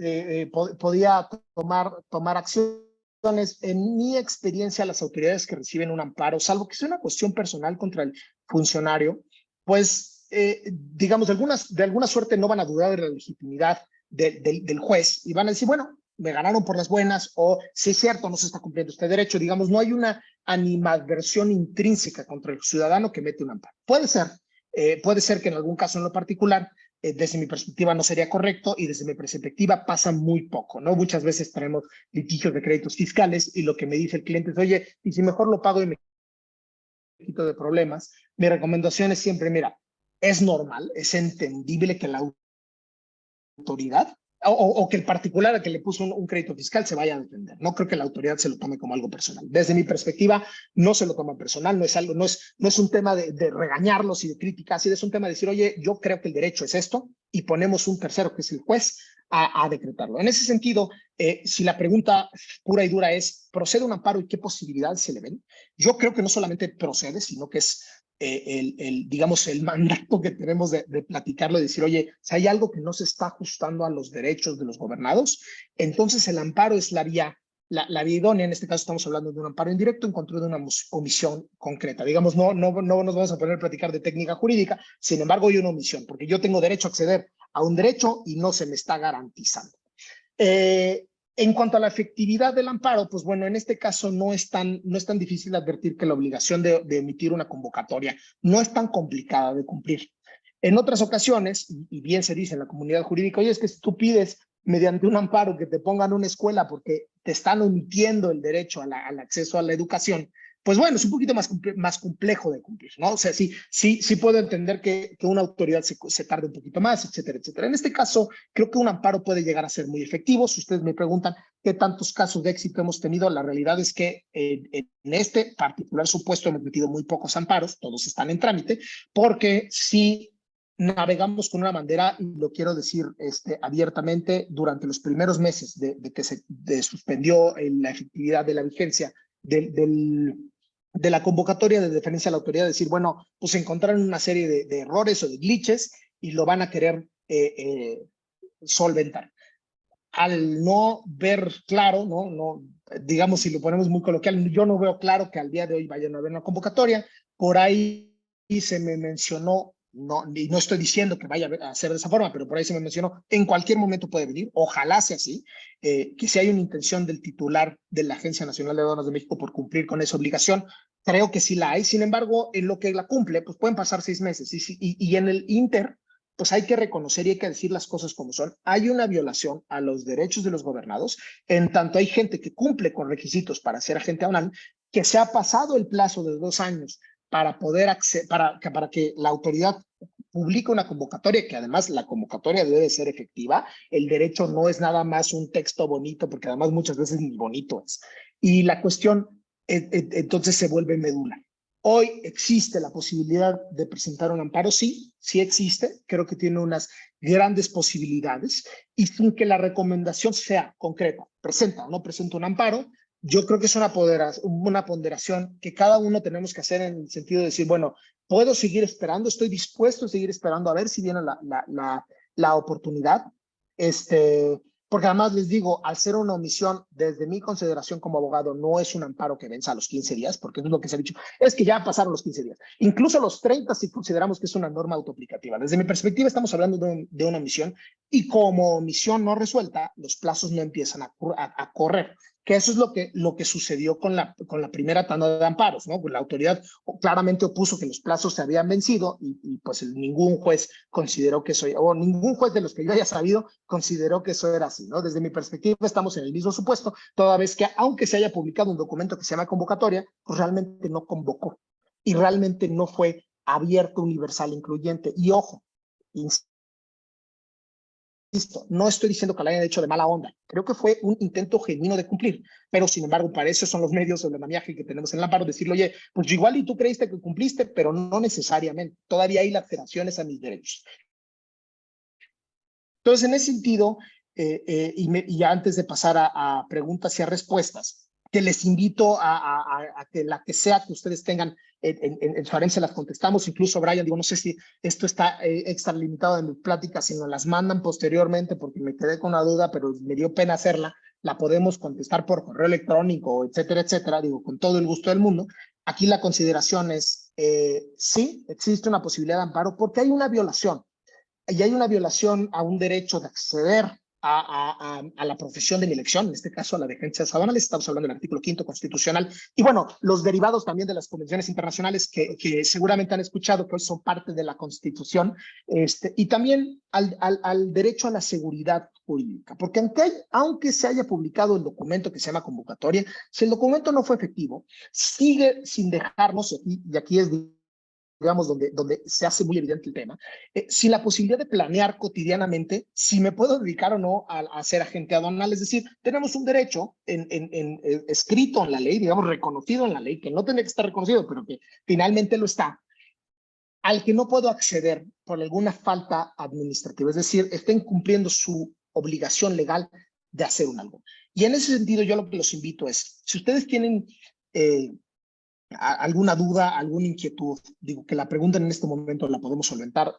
Speaker 4: podía tomar acciones. En mi experiencia, las autoridades que reciben un amparo, salvo que sea una cuestión personal contra el funcionario, pues, digamos, de alguna suerte no van a dudar de la legitimidad del juez y van a decir, bueno, me ganaron por las buenas o si es cierto, no se está cumpliendo este derecho. Digamos, no hay una animadversión intrínseca contra el ciudadano que mete un amparo. Puede ser que en algún caso en lo particular, desde mi perspectiva no sería correcto y desde mi perspectiva pasa muy poco, ¿no? Muchas veces tenemos litigios de créditos fiscales y lo que me dice el cliente es, oye, y si mejor lo pago y me quito de problemas. Mi recomendación es siempre, mira, es normal, es entendible que la autoridad o que el particular al que le puso un crédito fiscal se vaya a defender. No creo que la autoridad se lo tome como algo personal. Desde mi perspectiva, no se lo toma personal, no es un tema de regañarlos y de críticas, es un tema de decir, oye, yo creo que el derecho es esto y ponemos un tercero, que es el juez, a decretarlo. En ese sentido, si la pregunta pura y dura es, ¿procede un amparo y qué posibilidades se le ven? Yo creo que no solamente procede, sino que es digamos, el mandato que tenemos de platicarlo y decir, oye, si hay algo que no se está ajustando a los derechos de los gobernados, entonces el amparo es la vía idónea. En este caso estamos hablando de un amparo indirecto en contra de una omisión concreta. Digamos, no nos vamos a poner a platicar de técnica jurídica, sin embargo hay una omisión, porque yo tengo derecho a acceder a un derecho y no se me está garantizando. En cuanto a la efectividad del amparo, pues bueno, en este caso no es tan difícil advertir que la obligación de emitir una convocatoria no es tan complicada de cumplir. En otras ocasiones, y bien se dice en la comunidad jurídica, oye, es que si tú pides mediante un amparo que te pongan una escuela porque te están omitiendo el derecho al acceso a la educación, pues bueno, es un poquito más complejo de cumplir, ¿no? O sea, sí puedo entender que una autoridad se tarde un poquito más, etcétera, etcétera. En este caso, creo que un amparo puede llegar a ser muy efectivo. Si ustedes me preguntan qué tantos casos de éxito hemos tenido, la realidad es que en este particular supuesto hemos metido muy pocos amparos, todos están en trámite, porque sí navegamos con una bandera, y lo quiero decir abiertamente, durante los primeros meses de que se suspendió la efectividad de la vigencia de la convocatoria de deferencia a la autoridad, decir, bueno, pues encontraron una serie de errores o de glitches y lo van a querer solventar. Al no ver claro, no, digamos, si lo ponemos muy coloquial, yo no veo claro que al día de hoy vayan a haber una convocatoria. Por ahí se me mencionó, y no estoy diciendo que vaya a ser de esa forma, pero por ahí se me mencionó, en cualquier momento puede venir, ojalá sea así, que si hay una intención del titular de la Agencia Nacional de Aduanas de México por cumplir con esa obligación, creo que sí la hay. Sin embargo, en lo que la cumple, pues pueden pasar 6 meses, y en el inter, pues hay que reconocer y hay que decir las cosas como son. Hay una violación a los derechos de los gobernados, en tanto hay gente que cumple con requisitos para ser agente AUNAM, que se ha pasado el plazo de 2 años para poder para que la autoridad publique una convocatoria, que además la convocatoria debe ser efectiva. El derecho no es nada más un texto bonito, porque además muchas veces ni bonito es. Y la cuestión entonces se vuelve medular. Hoy existe la posibilidad de presentar un amparo, sí existe, creo que tiene unas grandes posibilidades, y sin que la recomendación sea concreta, presenta o no presenta un amparo, yo creo que es una ponderación que cada uno tenemos que hacer, en el sentido de decir, bueno, puedo seguir esperando, estoy dispuesto a seguir esperando a ver si viene la oportunidad, porque además les digo, al ser una omisión, desde mi consideración como abogado, no es un amparo que venza a los 15 días, porque eso es lo que se ha dicho, es que ya pasaron los 15 días, incluso los 30 si consideramos que es una norma autoaplicativa. Desde mi perspectiva estamos hablando de una omisión, y como omisión no resuelta, los plazos no empiezan a correr, que eso es lo que sucedió con la primera tanda de amparos, ¿no? Pues la autoridad claramente opuso que los plazos se habían vencido, y pues ningún juez consideró que eso, o ningún juez de los que yo haya sabido consideró que eso era así, ¿no? Desde mi perspectiva estamos en el mismo supuesto, toda vez que aunque se haya publicado un documento que se llama convocatoria, pues realmente no convocó y realmente no fue abierto, universal, incluyente. Y ojo, insisto, no estoy diciendo que lo hayan hecho de mala onda, creo que fue un intento genuino de cumplir, pero sin embargo para eso son los medios o el andamiaje que tenemos en el amparo, decirle, oye, pues igual y tú creíste que cumpliste, pero no necesariamente, todavía hay laceraciones a mis derechos. Entonces, en ese sentido, y antes de pasar a preguntas y a respuestas, que les invito a que la que sea que ustedes tengan en su harem se las contestamos. Incluso, Brian, digo, no sé si esto está extra limitado de mi plática, si nos las mandan posteriormente, porque me quedé con una duda, pero me dio pena hacerla. La podemos contestar por correo electrónico, etcétera, etcétera, digo, con todo el gusto del mundo. Aquí la consideración es, sí, existe una posibilidad de amparo porque hay una violación. Y hay una violación a un derecho de acceder a la profesión de mi elección, en este caso a la defensa aduanal. Estamos hablando del artículo 5º constitucional y bueno, los derivados también de las convenciones internacionales que seguramente han escuchado que hoy son parte de la Constitución, y también al derecho a la seguridad jurídica, porque aunque se haya publicado el documento que se llama convocatoria, si el documento no fue efectivo, sigue sin dejarnos, y aquí es digamos, donde se hace muy evidente el tema, sin la posibilidad de planear cotidianamente si me puedo dedicar o no a ser agente aduanal. Es decir, tenemos un derecho escrito en la ley, digamos, reconocido en la ley, que no tiene que estar reconocido, pero que finalmente lo está, al que no puedo acceder por alguna falta administrativa. Es decir, estén cumpliendo su obligación legal de hacer un algo. Y en ese sentido, yo lo que los invito es, si ustedes tienen alguna duda, alguna inquietud, digo, que la pregunten en este momento, la podemos solventar.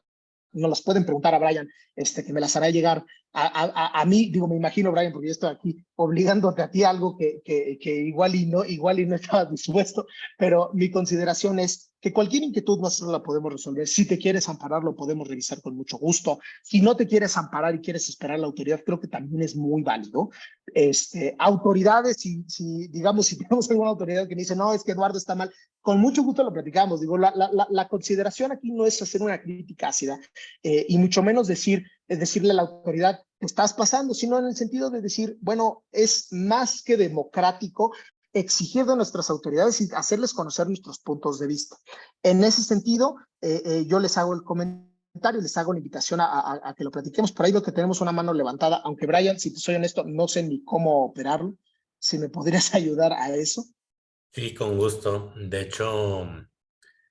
Speaker 4: Nos las pueden preguntar a Brian, que me las hará llegar a mí. Digo, me imagino, Brian, porque yo estoy aquí obligándote a ti algo que igual y no estaba dispuesto, pero mi consideración es que cualquier inquietud nosotros la podemos resolver. Si te quieres amparar, lo podemos revisar con mucho gusto. Si no te quieres amparar y quieres esperar a la autoridad, creo que también es muy válido. Autoridades, si digamos, si tenemos alguna autoridad que me dice, no, es que Eduardo está mal, con mucho gusto lo platicamos. Digo, la consideración aquí no es hacer una crítica ácida, y mucho menos decirle a la autoridad, te estás pasando, sino en el sentido de decir, bueno, es más que democrático exigir de nuestras autoridades y hacerles conocer nuestros puntos de vista. En ese sentido, yo les hago el comentario, les hago la invitación a que lo platiquemos. Por ahí veo que tenemos una mano levantada, aunque Brian, si te soy honesto, no sé ni cómo operarlo. Si me podrías ayudar a eso.
Speaker 3: Sí, con gusto. De hecho,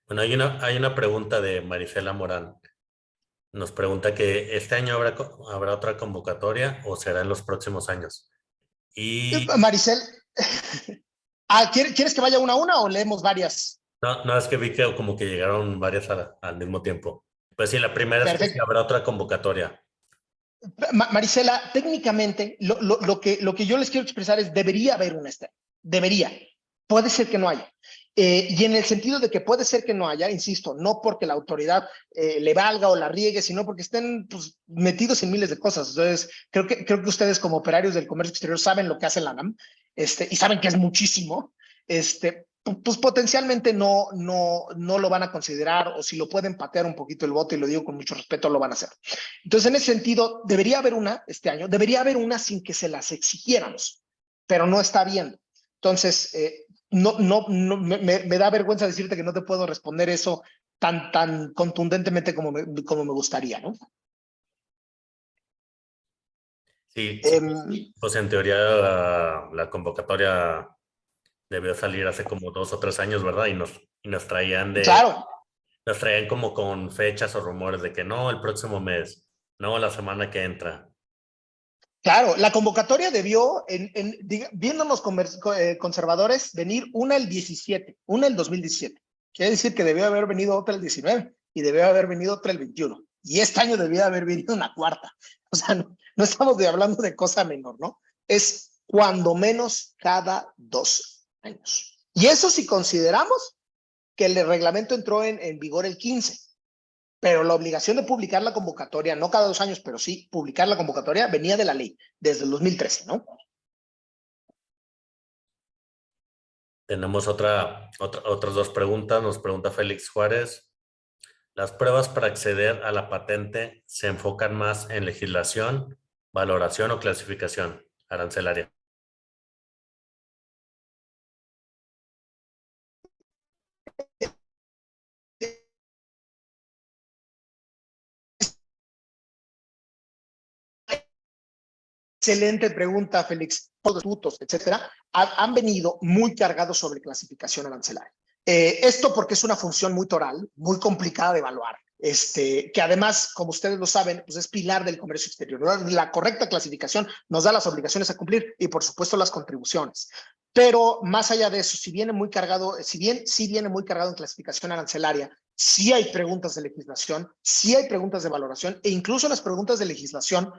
Speaker 3: bueno, hay una pregunta de Marisela Morán. Nos pregunta que este año habrá otra convocatoria o será en los próximos años. Y
Speaker 4: Maricel, ¿quieres que vaya una a una o leemos varias?
Speaker 3: no, es que vi que como que llegaron varias al mismo tiempo. Pues sí, la primera es que sí
Speaker 4: Perfecto.
Speaker 3: habrá otra convocatoria.
Speaker 4: Marisela, técnicamente, lo que yo les quiero expresar es, debería haber una debería. Puede ser que no haya. Y en el sentido de que puede ser que no haya, insisto, no porque la autoridad le valga o la riegue, sino porque estén pues, metidos en miles de cosas. Entonces, creo que ustedes como operarios del comercio exterior saben lo que hace la ANAM, y saben que es muchísimo, pues potencialmente no lo van a considerar, o si lo pueden patear un poquito el bote, y lo digo con mucho respeto, lo van a hacer. Entonces, en ese sentido, debería haber una este año, debería haber una sin que se las exigiéramos, pero no está habiendo. Entonces, me da vergüenza decirte que no te puedo responder eso tan contundentemente como me gustaría, ¿no?
Speaker 3: Sí,
Speaker 4: Eh,
Speaker 3: pues en teoría la convocatoria debió salir hace como 2 o 3 años, ¿verdad? Y
Speaker 4: claro,
Speaker 3: nos traían como con fechas o rumores de que no, el próximo mes, no, la semana que entra.
Speaker 4: claro, la convocatoria debió, viéndonos conservadores, venir una el 17, una el 2017. Quiere decir que debió haber venido otra el 19 y debió haber venido otra el 21. Y este año debió haber venido una cuarta. O sea, no estamos hablando de cosa menor, ¿no? Es cuando menos cada 2 años. Y eso si consideramos que el reglamento entró en vigor el 15. Pero la obligación de publicar la convocatoria, no cada 2 años, pero sí publicar la convocatoria, venía de la ley, desde el 2013, ¿no?
Speaker 3: Tenemos otras 2 preguntas. Nos pregunta Félix Juárez. ¿Las pruebas para acceder a la patente se enfocan más en legislación, valoración o clasificación arancelaria?
Speaker 4: Excelente pregunta, Félix. Todos los institutos, etcétera, han venido muy cargados sobre clasificación arancelaria. Esto porque es una función muy toral, muy complicada de evaluar. que además, como ustedes lo saben, pues es pilar del comercio exterior, ¿no? La correcta clasificación nos da las obligaciones a cumplir y, por supuesto, las contribuciones. Pero más allá de eso, si viene muy cargado, si bien sí viene muy cargado en clasificación arancelaria, sí hay preguntas de legislación, sí hay preguntas de valoración, e incluso las preguntas de legislación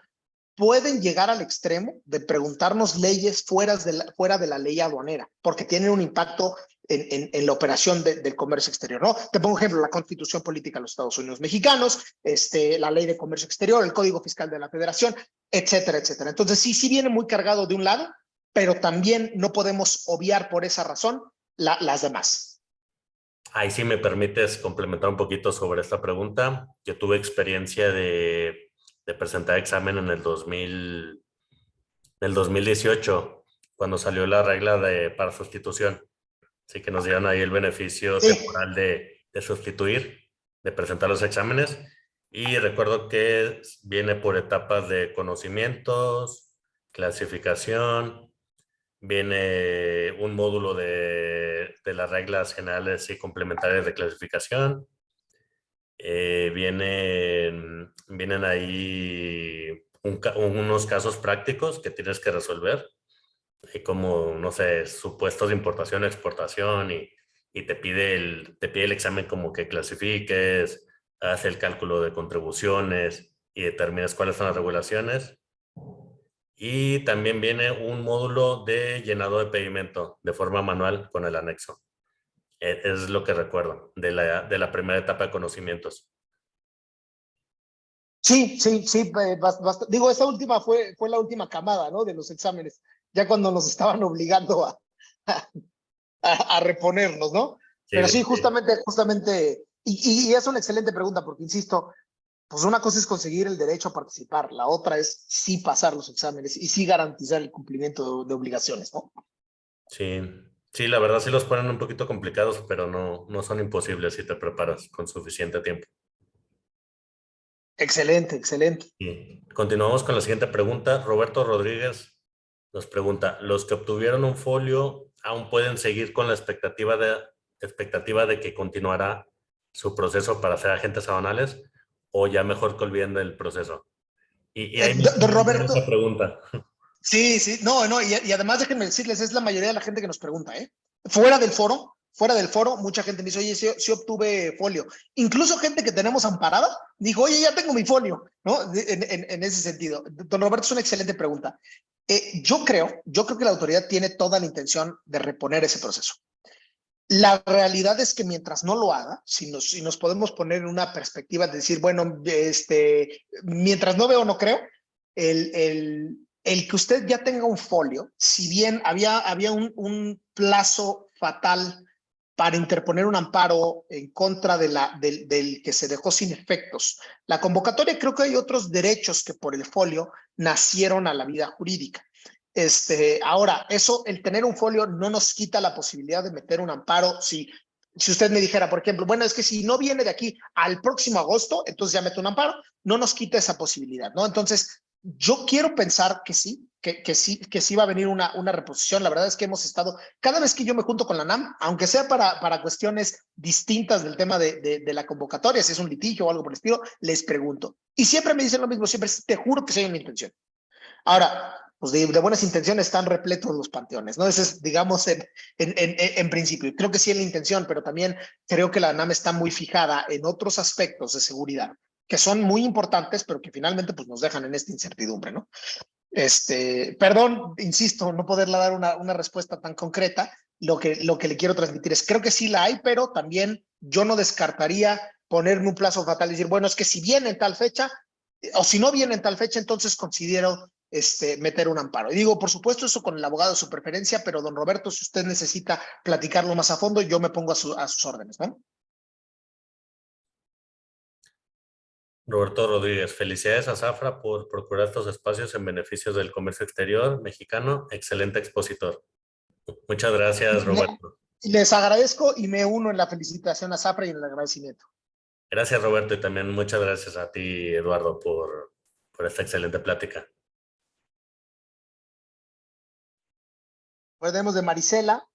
Speaker 4: pueden llegar al extremo de preguntarnos leyes fuera de la ley aduanera, porque tienen un impacto en la operación del comercio exterior, ¿no? Te pongo ejemplo, la Constitución Política de los Estados Unidos Mexicanos, la Ley de Comercio Exterior, el Código Fiscal de la Federación, etcétera, etcétera. Entonces, sí viene muy cargado de un lado, pero también no podemos obviar por esa razón las demás.
Speaker 3: Ahí sí me permites complementar un poquito sobre esta pregunta. Yo tuve experiencia de presentar examen en el 2018, cuando salió la regla para sustitución. Así que nos dieron ahí el beneficio temporal de sustituir, de presentar los exámenes. Y recuerdo que viene por etapas de conocimientos, clasificación, viene un módulo de las reglas generales y complementarias de clasificación. Vienen ahí unos casos prácticos que tienes que resolver, como, no sé, supuestos de importación, exportación, y te pide el examen como que clasifiques, hace el cálculo de contribuciones y determines cuáles son las regulaciones. Y también viene un módulo de llenado de pedimento de forma manual con el anexo. Es lo que recuerdo de la primera etapa de conocimientos.
Speaker 4: Sí, digo, esa última fue la última camada, ¿no? De los exámenes, ya cuando nos estaban obligando a reponernos, ¿no?
Speaker 3: Sí,
Speaker 4: Pero sí, justamente, y es una excelente pregunta, porque insisto, pues una cosa es conseguir el derecho a participar, la otra es sí pasar los exámenes y sí garantizar el cumplimiento de obligaciones, ¿no?
Speaker 3: Sí, la verdad sí los ponen un poquito complicados, pero no son imposibles si te preparas con suficiente tiempo.
Speaker 4: Excelente.
Speaker 3: Y continuamos con la siguiente pregunta. Roberto Rodríguez nos pregunta, ¿los que obtuvieron un folio aún pueden seguir con la expectativa de que continuará su proceso para ser agentes aduanales, o ya mejor que olviden del proceso? Y ahí
Speaker 4: Don
Speaker 3: me
Speaker 4: Roberto,
Speaker 3: esa pregunta.
Speaker 4: sí, no, y además déjenme decirles, es la mayoría de la gente que nos pregunta, ¿eh? Fuera del foro, mucha gente me dice, oye, sí obtuve folio. Incluso gente que tenemos amparada dijo, oye, ya tengo mi folio, ¿no? En ese sentido. Don Roberto, es una excelente pregunta. Yo creo que la autoridad tiene toda la intención de reponer ese proceso. La realidad es que mientras no lo haga, si nos podemos poner en una perspectiva de decir, bueno, mientras no veo, no creo, el que usted ya tenga un folio, si bien había un plazo fatal para interponer un amparo en contra del que se dejó sin efectos, la convocatoria, creo que hay otros derechos que por el folio nacieron a la vida jurídica. Ahora, el tener un folio no nos quita la posibilidad de meter un amparo. Si usted me dijera, por ejemplo, bueno, es que si no viene de aquí al próximo agosto, entonces ya meto un amparo, no nos quita esa posibilidad, ¿no? Entonces, yo quiero pensar que sí, que sí va a venir una reposición. La verdad es que hemos estado, cada vez que yo me junto con la NAM, aunque sea para cuestiones distintas del tema de la convocatoria, si es un litigio o algo por el estilo, les pregunto. Y siempre me dicen lo mismo, siempre, te juro que sí hay una intención. Ahora, pues de buenas intenciones están repletos los panteones, ¿no? Ese es, digamos, en principio. Creo que sí es la intención, pero también creo que la NAM está muy fijada en otros aspectos de seguridad que son muy importantes, pero que finalmente pues, nos dejan en esta incertidumbre, ¿no? Perdón, insisto, no poderle dar una respuesta tan concreta. Lo que le quiero transmitir es, creo que sí la hay, pero también yo no descartaría ponerme un plazo fatal y decir, bueno, es que si viene en tal fecha, o si no viene en tal fecha, entonces considero meter un amparo. Y digo, por supuesto, eso con el abogado de su preferencia, pero don Roberto, si usted necesita platicarlo más a fondo, yo me pongo a sus órdenes, ¿no?
Speaker 3: Roberto Rodríguez, felicidades a Zafra por procurar estos espacios en beneficio del comercio exterior mexicano. Excelente expositor. Muchas gracias, Roberto.
Speaker 4: Les agradezco y me uno en la felicitación a Zafra y en el agradecimiento.
Speaker 3: Gracias, Roberto, y también muchas gracias a ti, Eduardo, por esta excelente plática.
Speaker 4: Pues tenemos de Marisela,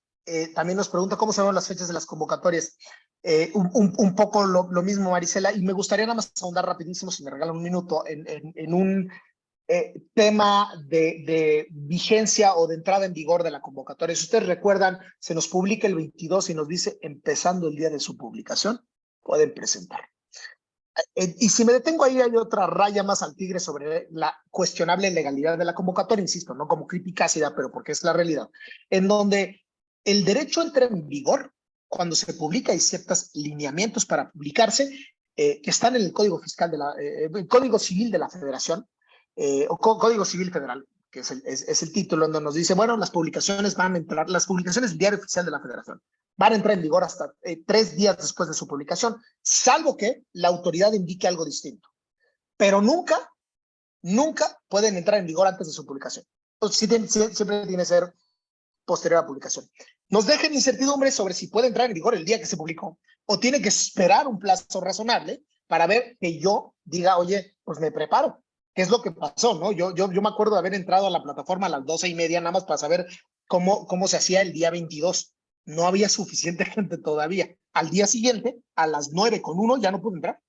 Speaker 4: también nos pregunta cómo se ven las fechas de las convocatorias. Un poco lo mismo, Marisela, y me gustaría nada más ahondar rapidísimo, si me regalan un minuto, en un tema de vigencia o de entrada en vigor de la convocatoria. Si ustedes recuerdan, se nos publica el 22 y nos dice, empezando el día de su publicación, pueden presentar. Y si me detengo ahí, hay otra raya más al tigre sobre la cuestionable legalidad de la convocatoria, insisto, no como crítica ácida, pero porque es la realidad, en donde el derecho entra en vigor cuando se publica. Hay ciertos lineamientos para publicarse que están en el Código Fiscal el Código Civil de la Federación, o Código Civil Federal, que es el título, donde nos dice, bueno, las publicaciones van a entrar, las publicaciones del Diario Oficial de la Federación van a entrar en vigor hasta 3 días después de su publicación, salvo que la autoridad indique algo distinto. Pero nunca pueden entrar en vigor antes de su publicación. Entonces, siempre tiene que ser posterior a la publicación. Nos dejen incertidumbre sobre si puede entrar en vigor el día que se publicó o tiene que esperar un plazo razonable para ver que yo diga, oye, pues me preparo. ¿Qué es lo que pasó, no? Yo me acuerdo de haber entrado a la plataforma a las 12:30 nada más para saber cómo se hacía el día 22. No había suficiente gente todavía. Al día siguiente, a las 9:01, ya no pude entrar.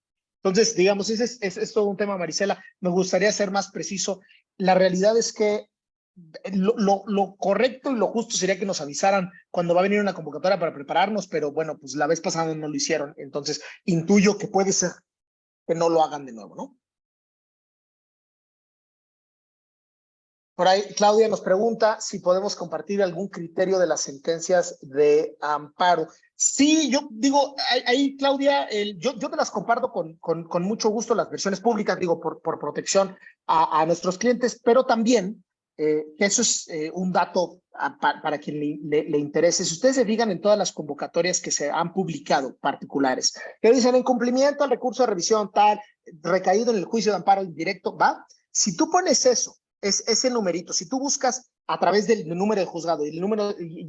Speaker 4: Entonces, digamos, es todo un tema, Marisela. Me gustaría ser más preciso. La realidad es que lo correcto y lo justo sería que nos avisaran cuando va a venir una convocatoria para prepararnos, pero bueno, pues la vez pasada no lo hicieron. Entonces, intuyo que puede ser que no lo hagan de nuevo, ¿no? Por ahí, Claudia nos pregunta si podemos compartir algún criterio de las sentencias de amparo. Sí, yo digo, ahí, Claudia, yo te las comparto con mucho gusto, las versiones públicas, digo, por protección a nuestros clientes, pero también, que eso es un dato para quien le interese. Si ustedes se fijan en todas las convocatorias que se han publicado, particulares, que dicen en cumplimiento al recurso de revisión tal, recaído en el juicio de amparo indirecto, ¿va? Si tú pones eso, es ese numerito, si tú buscas a través del número del juzgado y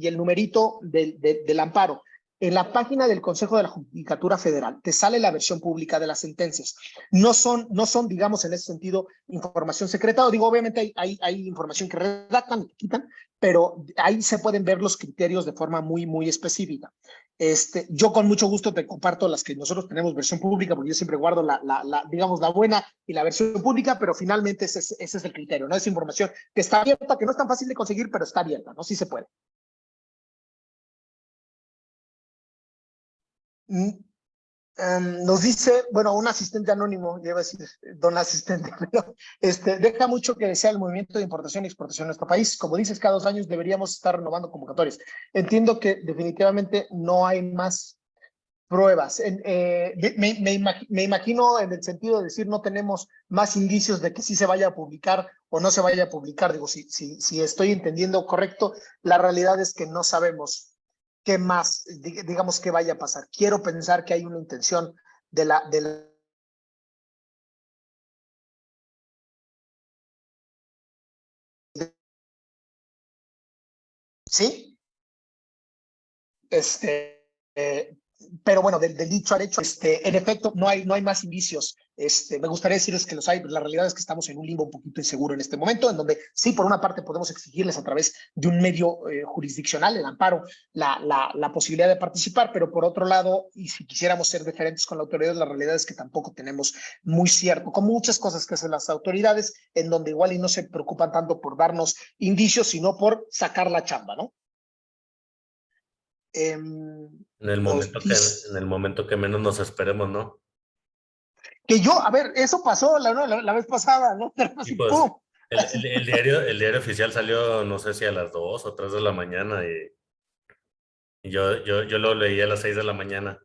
Speaker 4: el numerito del amparo, en la página del Consejo de la Judicatura Federal te sale la versión pública de las sentencias. No son, digamos, en ese sentido, información secreta. Digo, obviamente hay información que redactan, que quitan, pero ahí se pueden ver los criterios de forma muy, muy específica. Yo con mucho gusto te comparto las que nosotros tenemos versión pública, porque yo siempre guardo digamos, la buena y la versión pública, pero finalmente ese es el criterio, ¿no? Es información que está abierta, que no es tan fácil de conseguir, pero está abierta, ¿no? Sí se puede. Nos dice, bueno, un asistente anónimo, ya iba a decir don asistente, pero deja mucho que desear el movimiento de importación y exportación en nuestro país. Como dices, cada 2 años deberíamos estar renovando convocatorias. Entiendo que definitivamente no hay más pruebas. Me imagino en el sentido de decir no tenemos más indicios de que sí se vaya a publicar o no se vaya a publicar. Digo, si estoy entendiendo correcto, la realidad es que no sabemos qué más, digamos, que vaya a pasar. Quiero pensar que hay una intención de la ¿sí? Pero bueno, del dicho al hecho, en efecto, no hay más indicios. Me gustaría decirles que los hay, pero la realidad es que estamos en un limbo un poquito inseguro en este momento, en donde sí, por una parte podemos exigirles a través de un medio jurisdiccional, el amparo, la posibilidad de participar, pero por otro lado, y si quisiéramos ser diferentes con la autoridad, la realidad es que tampoco tenemos muy cierto, con muchas cosas que hacen las autoridades, en donde igual y no se preocupan tanto por darnos indicios, sino por sacar la chamba, ¿no?
Speaker 3: En el momento que menos nos esperemos, ¿no?
Speaker 4: Que yo, a ver, eso pasó la vez pasada, ¿no?
Speaker 3: Y pues, el diario oficial salió, no sé si a las 2 o 3 de la mañana y yo lo leí a las 6 de la mañana.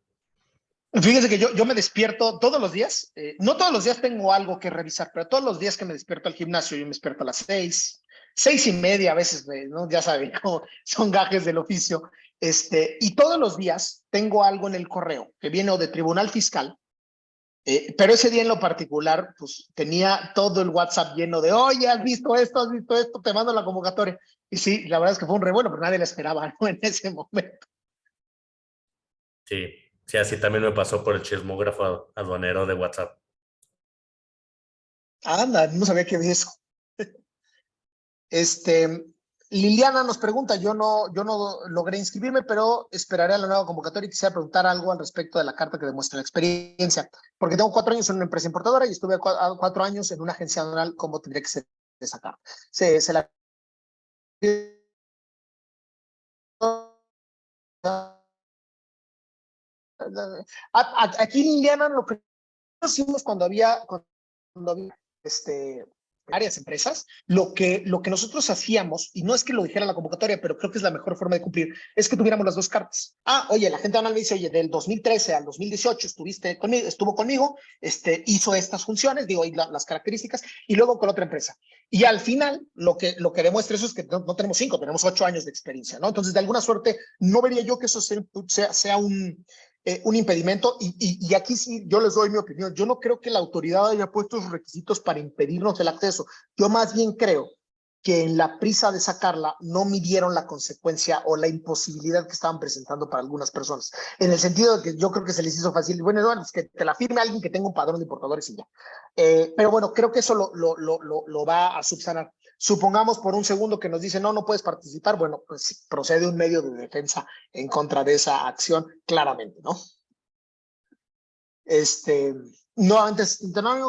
Speaker 4: Fíjese que yo me despierto todos los días, no todos los días tengo algo que revisar, pero todos los días que me despierto al gimnasio, yo me despierto a las 6:30 a veces, ¿no? Ya saben cómo son gajes del oficio, y todos los días tengo algo en el correo que viene o de Tribunal Fiscal, pero ese día en lo particular, pues tenía todo el WhatsApp lleno de, oye, has visto esto, te mando la convocatoria. Y sí, la verdad es que fue un revuelo, pero nadie la esperaba, ¿no? En ese momento.
Speaker 3: Sí, así también me pasó por el chismógrafo aduanero de WhatsApp.
Speaker 4: Anda, no sabía que había eso. Liliana nos pregunta, yo no logré inscribirme, pero esperaré a la nueva convocatoria y quisiera preguntar algo al respecto de la carta que demuestra la experiencia, porque tengo 4 años en una empresa importadora y estuve 4 años en una agencia aduanal. ¿Cómo tendría que ser esa carta? Se la... Aquí, Liliana, lo que hicimos cuando había varias empresas, lo que nosotros hacíamos, y no es que lo dijera la convocatoria, pero creo que es la mejor forma de cumplir, es que tuviéramos las 2 cartas. Oye, la gente anual me dice, oye, del 2013 al 2018 estuvo conmigo, hizo estas funciones, digo, y las características, y luego con otra empresa. Y al final, lo que demuestra eso es que no tenemos 5, tenemos 8 años de experiencia, ¿no? Entonces, de alguna suerte, no vería yo que eso sea un impedimento, y aquí sí yo les doy mi opinión. Yo no creo que la autoridad haya puesto esos requisitos para impedirnos el acceso. Yo más bien creo que en la prisa de sacarla no midieron la consecuencia o la imposibilidad que estaban presentando para algunas personas, en el sentido de que yo creo que se les hizo fácil. Bueno, es que te la firme alguien que tenga un padrón de importadores y ya. Pero bueno, creo que eso lo va a subsanar. Supongamos por un segundo que nos dice no puedes participar. Bueno, pues procede un medio de defensa en contra de esa acción, claramente, ¿no? No, antes,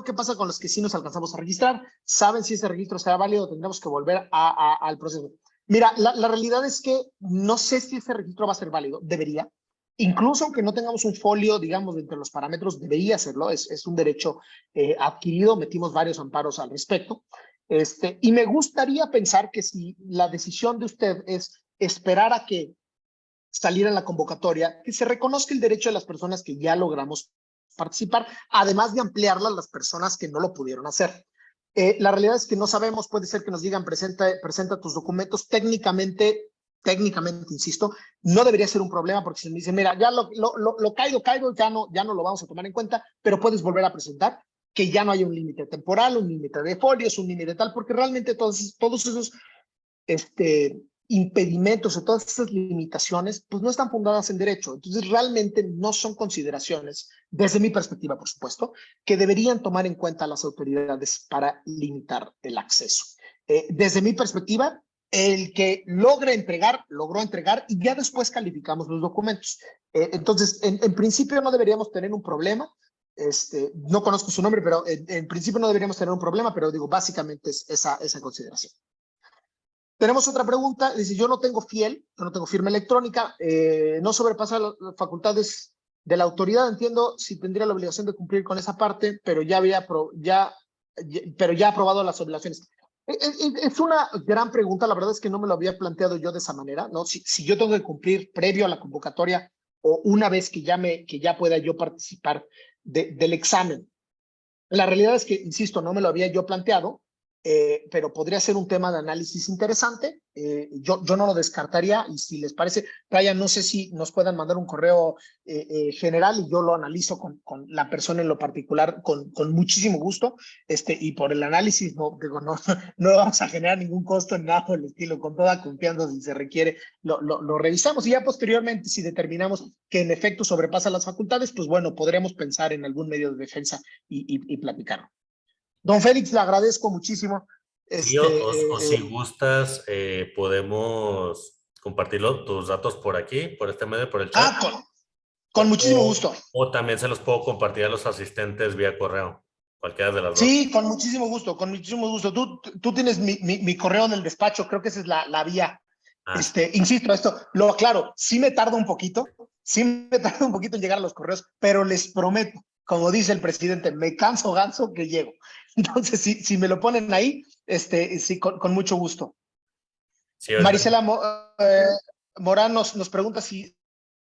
Speaker 4: ¿qué pasa con los que sí nos alcanzamos a registrar? ¿Saben si ese registro será válido o tendremos que volver al proceso? Mira, la realidad es que no sé si ese registro va a ser válido. Debería. Incluso aunque no tengamos un folio, digamos, dentro de los parámetros, debería serlo. Es un derecho adquirido. Metimos varios amparos al respecto. Y me gustaría pensar que si la decisión de usted es esperar a que saliera en la convocatoria, que se reconozca el derecho de las personas que ya logramos participar, además de ampliarla a las personas que no lo pudieron hacer. La realidad es que no sabemos, puede ser que nos digan presenta tus documentos. Técnicamente, insisto, no debería ser un problema, porque si me dicen, mira, ya lo caigo, ya no lo vamos a tomar en cuenta, pero puedes volver a presentar, que ya no haya un límite temporal, un límite de folios, un límite tal, porque realmente todos esos impedimentos o todas esas limitaciones, pues no están fundadas en derecho. Entonces, realmente no son consideraciones, desde mi perspectiva, por supuesto, que deberían tomar en cuenta las autoridades para limitar el acceso. Desde mi perspectiva, el que logró entregar y ya después calificamos los documentos. Entonces, en principio no deberíamos tener un problema. No conozco su nombre, pero en principio no deberíamos tener un problema, pero digo, básicamente es esa consideración. Tenemos otra pregunta, dice, yo no tengo firma electrónica, no sobrepasa las facultades de la autoridad, entiendo si tendría la obligación de cumplir con esa parte, pero ya ha aprobado las obligaciones. Es una gran pregunta, la verdad es que no me lo había planteado yo de esa manera, ¿no? Si yo tengo que cumplir previo a la convocatoria o una vez que ya pueda yo participar del examen. La realidad es que, insisto, no me lo había yo planteado, pero podría ser un tema de análisis interesante. Yo no lo descartaría, y si les parece, Brian, no sé si nos puedan mandar un correo general y yo lo analizo con la persona en lo particular con muchísimo gusto, y por el análisis no vamos a generar ningún costo en nada por el estilo, con toda confianza. Si se requiere, lo revisamos, y ya posteriormente, si determinamos que en efecto sobrepasa las facultades, pues bueno, podremos pensar en algún medio de defensa y platicarlo. Don Félix, le agradezco muchísimo.
Speaker 3: Sí, o si gustas, podemos compartirlo, tus datos por aquí, por este medio, por el chat.
Speaker 4: Con muchísimo gusto.
Speaker 3: O también se los puedo compartir a los asistentes vía correo, cualquiera de las dos.
Speaker 4: Sí, con muchísimo gusto, Tú tienes mi correo en el despacho, creo que esa es la vía. Insisto, lo aclaro, sí me tarda un poquito en llegar a los correos, pero les prometo, como dice el presidente, me canso ganso que llego. Entonces, si me lo ponen ahí, sí, con mucho gusto. Sí, Marisela Morán nos pregunta si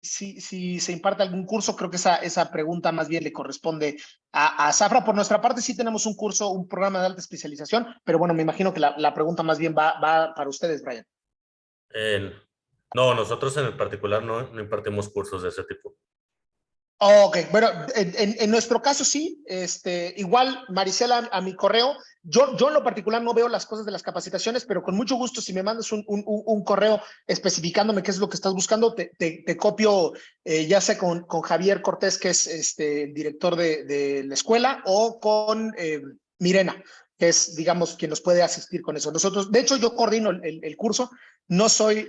Speaker 4: se imparte algún curso. Creo que esa pregunta más bien le corresponde a Zafra. Por nuestra parte, sí tenemos un curso, un programa de alta especialización, pero bueno, me imagino que la pregunta más bien va para ustedes, Brian.
Speaker 3: No, nosotros en el particular no impartimos cursos de ese tipo.
Speaker 4: Ok, bueno, en nuestro caso sí, igual, Marisela, a mi correo, yo en lo particular no veo las cosas de las capacitaciones, pero con mucho gusto, si me mandas un correo especificándome qué es lo que estás buscando, te copio, ya sea con Javier Cortés, que es el director de la escuela, o con Mirena, que es, digamos, quien nos puede asistir con eso. Nosotros, de hecho, yo coordino el curso, no soy,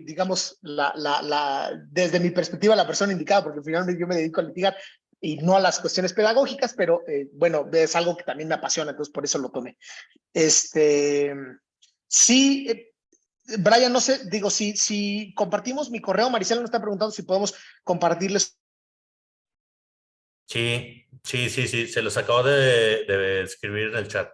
Speaker 4: digamos, desde mi perspectiva, la persona indicada, porque finalmente yo me dedico a litigar y no a las cuestiones pedagógicas, pero bueno, es algo que también me apasiona, entonces por eso lo tomé. Sí, Brian, no sé, digo, si compartimos mi correo, Maricela nos está preguntando si podemos compartirles.
Speaker 3: Sí, se los acabo de escribir en el chat.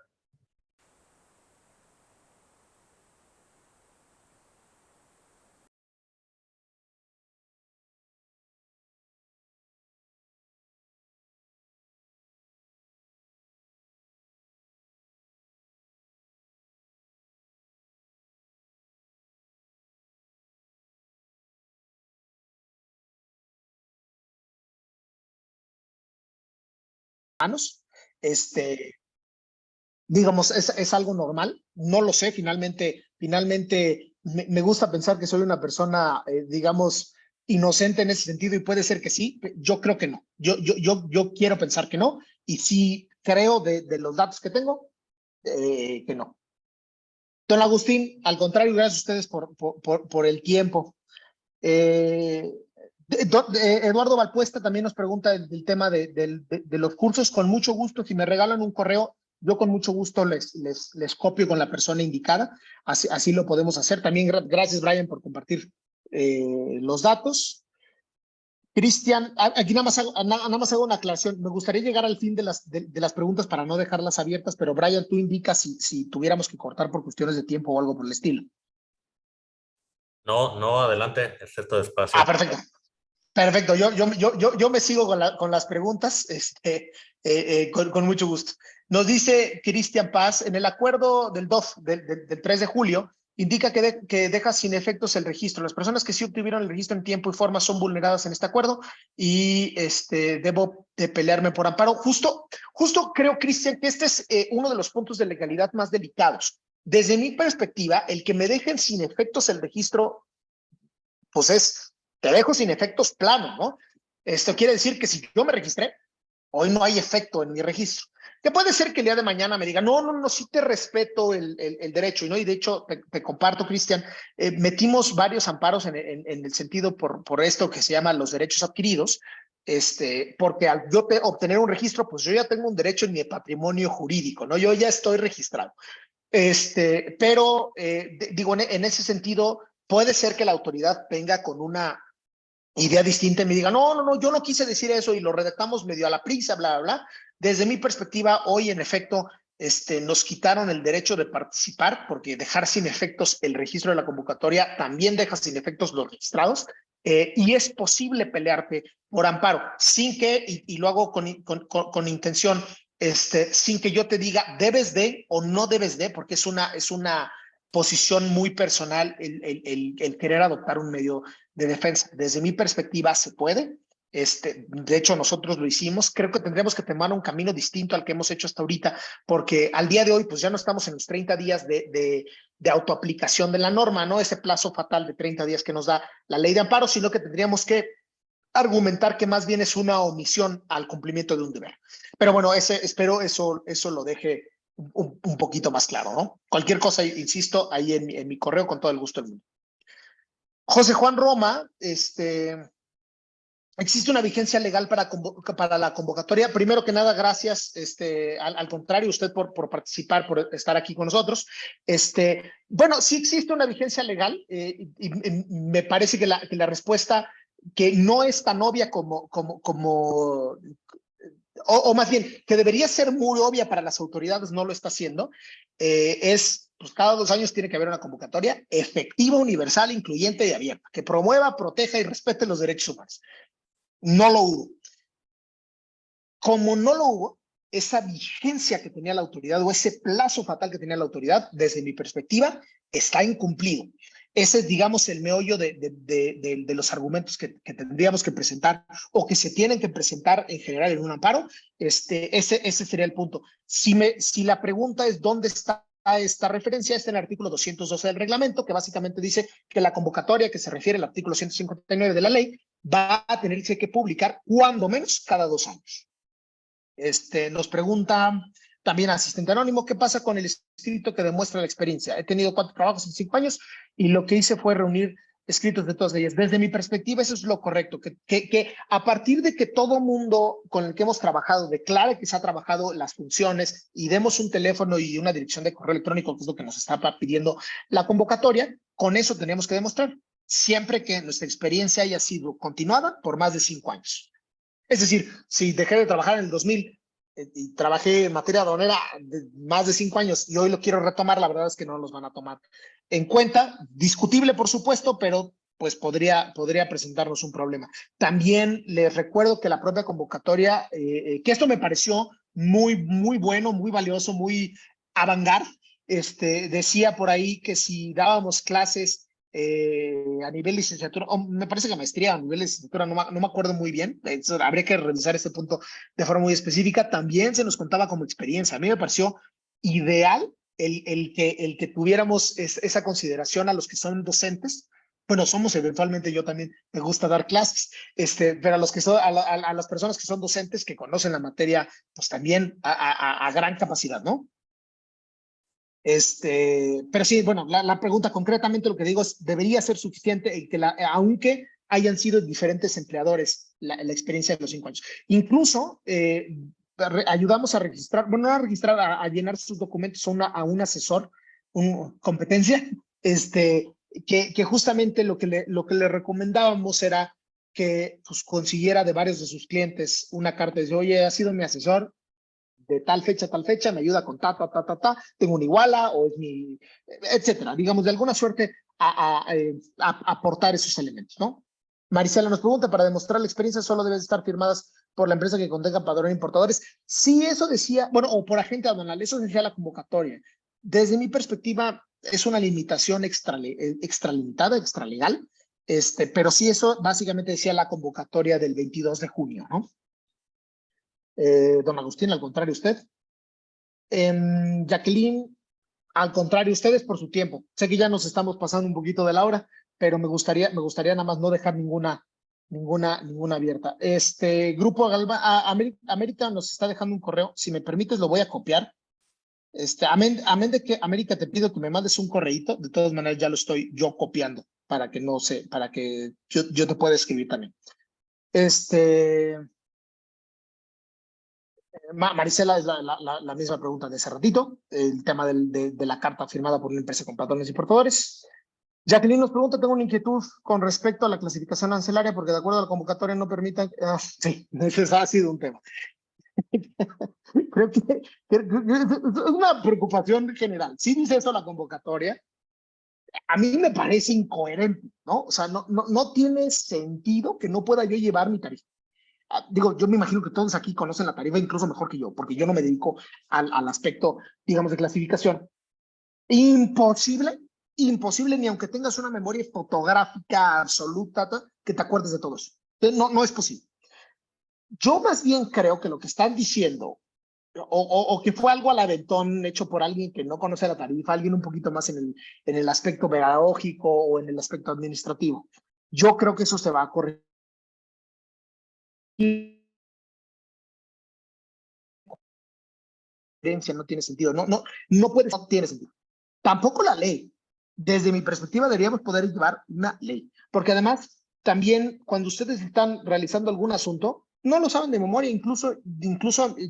Speaker 4: Manos, digamos, es algo normal, no lo sé, finalmente me gusta pensar que soy una persona, digamos, inocente en ese sentido y puede ser que sí, yo creo que no, yo quiero pensar que no y sí creo de los datos que tengo que no. Don Agustín, al contrario, gracias a ustedes por el tiempo. Eduardo Valpuesta también nos pregunta del tema de los cursos. Con mucho gusto, si me regalan un correo, yo con mucho gusto les copio con la persona indicada. Así lo podemos hacer. También gracias, Brian, por compartir los datos. Cristian, aquí nada más hago una aclaración. Me gustaría llegar al fin de las preguntas para no dejarlas abiertas, pero Brian, tú indicas si tuviéramos que cortar por cuestiones de tiempo o algo por el estilo.
Speaker 3: No, adelante, excepto despacio.
Speaker 4: Perfecto. Perfecto, yo me sigo con las preguntas con mucho gusto. Nos dice Cristian Paz, en el acuerdo del DOF del 3 de julio, indica que deja sin efectos el registro. Las personas que sí obtuvieron el registro en tiempo y forma son vulneradas en este acuerdo y debo de pelearme por amparo. Justo creo, Cristian, que este es uno de los puntos de legalidad más delicados. Desde mi perspectiva, el que me dejen sin efectos el registro, pues te dejo sin efectos plano, ¿no? Esto quiere decir que si yo me registré, hoy no hay efecto en mi registro. Que puede ser que el día de mañana me diga, no, sí te respeto el derecho, ¿no? Y de hecho, te comparto, Cristian, metimos varios amparos en el sentido por esto que se llama los derechos adquiridos, porque al yo obtener un registro, pues yo ya tengo un derecho en mi patrimonio jurídico, ¿no? Yo ya estoy registrado. Pero digo, en ese sentido, puede ser que la autoridad venga con una idea distinta y me diga, no, yo no quise decir eso y lo redactamos medio a la prisa, bla, bla, bla. Desde mi perspectiva, hoy en efecto, nos quitaron el derecho de participar porque dejar sin efectos el registro de la convocatoria también deja sin efectos los registrados y es posible pelearte por amparo sin que, y lo hago con intención, sin que yo te diga debes de o no debes de, porque es una posición muy personal el querer adoptar un medio de defensa. Desde mi perspectiva se puede. De hecho, nosotros lo hicimos. Creo que tendríamos que tomar un camino distinto al que hemos hecho hasta ahorita, porque al día de hoy, pues ya no estamos en los 30 días de autoaplicación de la norma, ¿no? Ese plazo fatal de 30 días que nos da la ley de amparo, sino que tendríamos que argumentar que más bien es una omisión al cumplimiento de un deber. Pero bueno, espero eso lo deje un poquito más claro, ¿no? Cualquier cosa, insisto, ahí en mi correo con todo el gusto del mundo. José Juan Roma, ¿existe una vigencia legal para la convocatoria? Primero que nada, gracias, al contrario, usted por participar, por estar aquí con nosotros. Bueno, sí existe una vigencia legal y me parece que la respuesta que no es tan obvia o más bien, que debería ser muy obvia para las autoridades, no lo está haciendo, pues cada 2 años tiene que haber una convocatoria efectiva, universal, incluyente y abierta, que promueva, proteja y respete los derechos humanos. No lo hubo. Como no lo hubo, esa vigencia que tenía la autoridad o ese plazo fatal que tenía la autoridad, desde mi perspectiva, está incumplido. Ese es, digamos, el meollo de los argumentos que tendríamos que presentar o que se tienen que presentar en general en un amparo. Ese sería el punto. Si la pregunta es ¿dónde está esta referencia? Está en el artículo 212 del reglamento, que básicamente dice que la convocatoria que se refiere al artículo 159 de la ley va a tenerse que publicar cuando menos cada 2 años. Nos pregunta también asistente anónimo. ¿Qué pasa con el escrito que demuestra la experiencia? He tenido 4 trabajos en 5 años y lo que hice fue reunir escritos de todas ellas. Desde mi perspectiva, eso es lo correcto, que a partir de que todo mundo con el que hemos trabajado declare que se ha trabajado las funciones y demos un teléfono y una dirección de correo electrónico, que es lo que nos está pidiendo la convocatoria, con eso tenemos que demostrar, siempre que nuestra experiencia haya sido continuada por más de 5 años. Es decir, si dejé de trabajar en el 2000 y trabajé en materia aduanera de más de 5 años y hoy lo quiero retomar, la verdad es que no los van a tomar en cuenta. Discutible, por supuesto, pero pues podría presentarnos un problema. También les recuerdo que la propia convocatoria, que esto me pareció muy bueno, muy valioso, muy avant-garde, decía por ahí que si dábamos clases a nivel licenciatura, o me parece que maestría a nivel licenciatura, no me acuerdo muy bien, habría que revisar ese punto de forma muy específica, también se nos contaba como experiencia. A mí me pareció ideal el que tuviéramos esa consideración a los que son docentes. Bueno, somos eventualmente, yo también me gusta dar clases, pero a los que son, a las personas que son docentes, que conocen la materia, pues también a gran capacidad, ¿no? Pero sí, bueno, la pregunta concretamente lo que digo es, debería ser suficiente el que aunque hayan sido diferentes empleadores la experiencia de los 5 años. Incluso ayudamos a registrar, bueno, no a registrar, a llenar sus documentos a un asesor, competencia, que justamente lo que le recomendábamos era que pues, consiguiera de varios de sus clientes una carta de, oye, ha sido mi asesor de tal fecha a tal fecha, me ayuda con tengo un iguala o es mi, etcétera. Digamos, de alguna suerte a aportar esos elementos, ¿no? Marisela nos pregunta, para demostrar la experiencia solo deben estar firmadas por la empresa que contenga padrón de importadores. Sí, eso decía, bueno, o por agente aduanal, eso decía la convocatoria. Desde mi perspectiva, es una limitación extralimitada, extralegal, pero sí, eso básicamente decía la convocatoria del 22 de junio, ¿no? Don Agustín, al contrario, usted. Jacqueline, al contrario, ustedes por su tiempo. Sé que ya nos estamos pasando un poquito de la hora, pero me gustaría nada más no dejar ninguna abierta. Grupo América nos está dejando un correo. Si me permites, lo voy a copiar. Amén de que, América, te pido que me mandes un correíto. De todas maneras, ya lo estoy yo copiando para que no sé, para que yo te pueda escribir también. Marisela, es la misma pregunta de hace ratito, el tema de la carta firmada por una empresa con patrones y importadores. Jacqueline nos pregunta, tengo una inquietud con respecto a la clasificación arancelaria, porque de acuerdo a la convocatoria no permitan... sí, ese ha sido un tema. Creo que es una preocupación general. Sí dice eso la convocatoria. A mí me parece incoherente, ¿no? O sea, no tiene sentido que no pueda yo llevar mi tarifa. Digo, yo me imagino que todos aquí conocen la tarifa incluso mejor que yo, porque yo no me dedico al aspecto, digamos, de clasificación. Imposible ni aunque tengas una memoria fotográfica absoluta, que te acuerdes de todo eso. No es posible. Yo más bien creo que lo que están diciendo, o que fue algo al aventón hecho por alguien que no conoce la tarifa, alguien un poquito más en el aspecto pedagógico o en el aspecto administrativo. Yo creo que eso se va a corregir. No tiene sentido, no tiene sentido. Tampoco la ley. Desde mi perspectiva deberíamos poder llevar una ley, porque además también cuando ustedes están realizando algún asunto, no lo saben de memoria, incluso